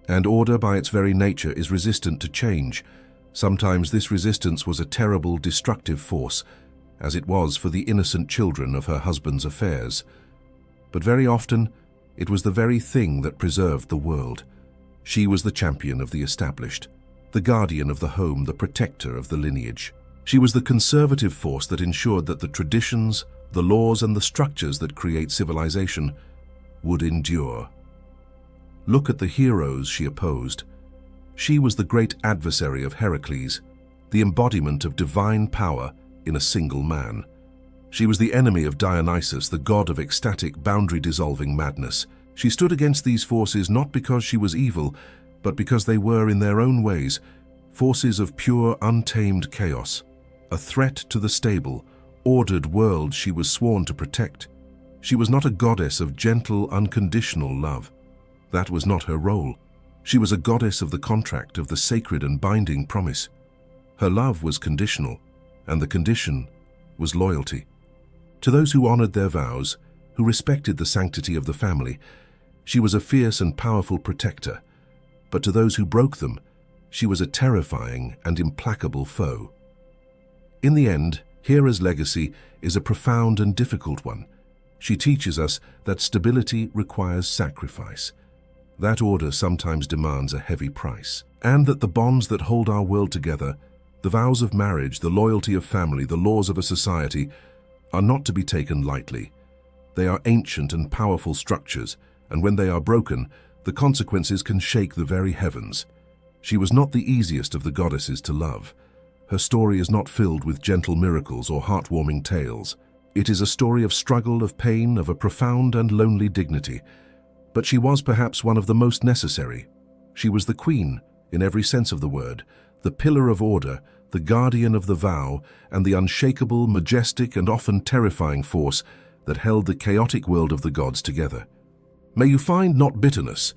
and order by its very nature is resistant to change. Sometimes this resistance was a terrible, destructive force, as it was for the innocent children of her husband's affairs. But very often, it was the very thing that preserved the world. She was the champion of the established, the guardian of the home, the protector of the lineage. She was the conservative force that ensured that the traditions, the laws, and the structures that create civilization would endure. Look at the heroes she opposed. She was the great adversary of Heracles, the embodiment of divine power in a single man. She was the enemy of Dionysus, the god of ecstatic, boundary-dissolving madness. She stood against these forces not because she was evil, but because they were, in their own ways, forces of pure, untamed chaos, a threat to the stable, ordered world she was sworn to protect. She was not a goddess of gentle, unconditional love. That was not her role. She was a goddess of the contract, of the sacred and binding promise. Her love was conditional, and the condition was loyalty. To those who honored their vows, who respected the sanctity of the family, she was a fierce and powerful protector. But to those who broke them, she was a terrifying and implacable foe. In the end, Hera's legacy is a profound and difficult one. She teaches us that stability requires sacrifice, that order sometimes demands a heavy price, and that the bonds that hold our world together, the vows of marriage, the loyalty of family, the laws of a society, are not to be taken lightly. They are ancient and powerful structures, and when they are broken, the consequences can shake the very heavens. She was not the easiest of the goddesses to love. Her story is not filled with gentle miracles or heartwarming tales. It is a story of struggle, of pain, of a profound and lonely dignity. But she was perhaps one of the most necessary. She was the queen, in every sense of the word, the pillar of order, the guardian of the vow, and the unshakable, majestic, and often terrifying force that held the chaotic world of the gods together. May you find not bitterness,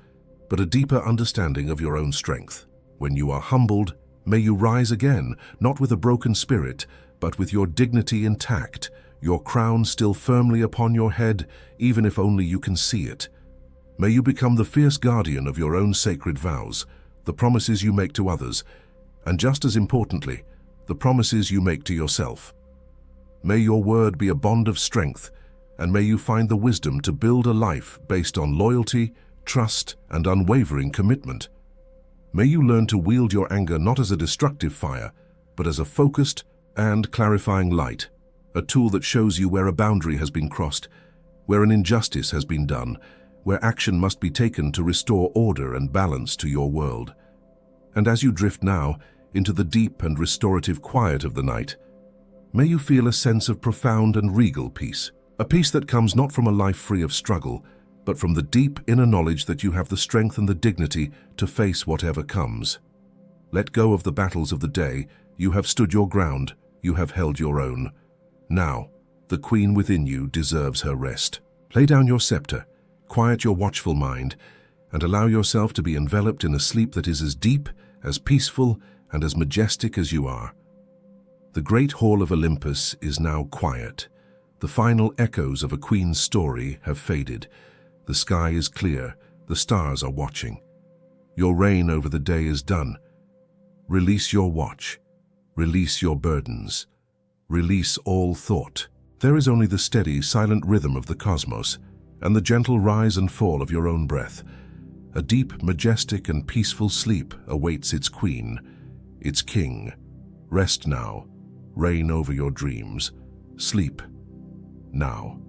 but a deeper understanding of your own strength. When you are humbled, may you rise again, not with a broken spirit, but with your dignity intact, your crown still firmly upon your head, even if only you can see it. May you become the fierce guardian of your own sacred vows, the promises you make to others, and just as importantly, the promises you make to yourself. May your word be a bond of strength, and may you find the wisdom to build a life based on loyalty, trust, and unwavering commitment. May you learn to wield your anger not as a destructive fire, but as a focused and clarifying light, a tool that shows you where a boundary has been crossed, where an injustice has been done, where action must be taken to restore order and balance to your world. And as you drift now into the deep and restorative quiet of the night, may you feel a sense of profound and regal peace, a peace that comes not from a life free of struggle, but from the deep inner knowledge that you have the strength and the dignity to face whatever comes. Let go of the battles of the day. You have stood your ground. You have held your own. Now, the queen within you deserves her rest. Lay down your scepter, quiet your watchful mind, and allow yourself to be enveloped in a sleep that is as deep, as peaceful, and as majestic as you are. The great hall of Olympus is now quiet. The final echoes of a queen's story have faded. The sky is clear. The stars are watching. Your reign over the day is done. Release your watch. Release your burdens. Release all thought. There is only the steady, silent rhythm of the cosmos and the gentle rise and fall of your own breath. A deep, majestic, and peaceful sleep awaits its queen, its king. Rest now. Reign over your dreams. Sleep now.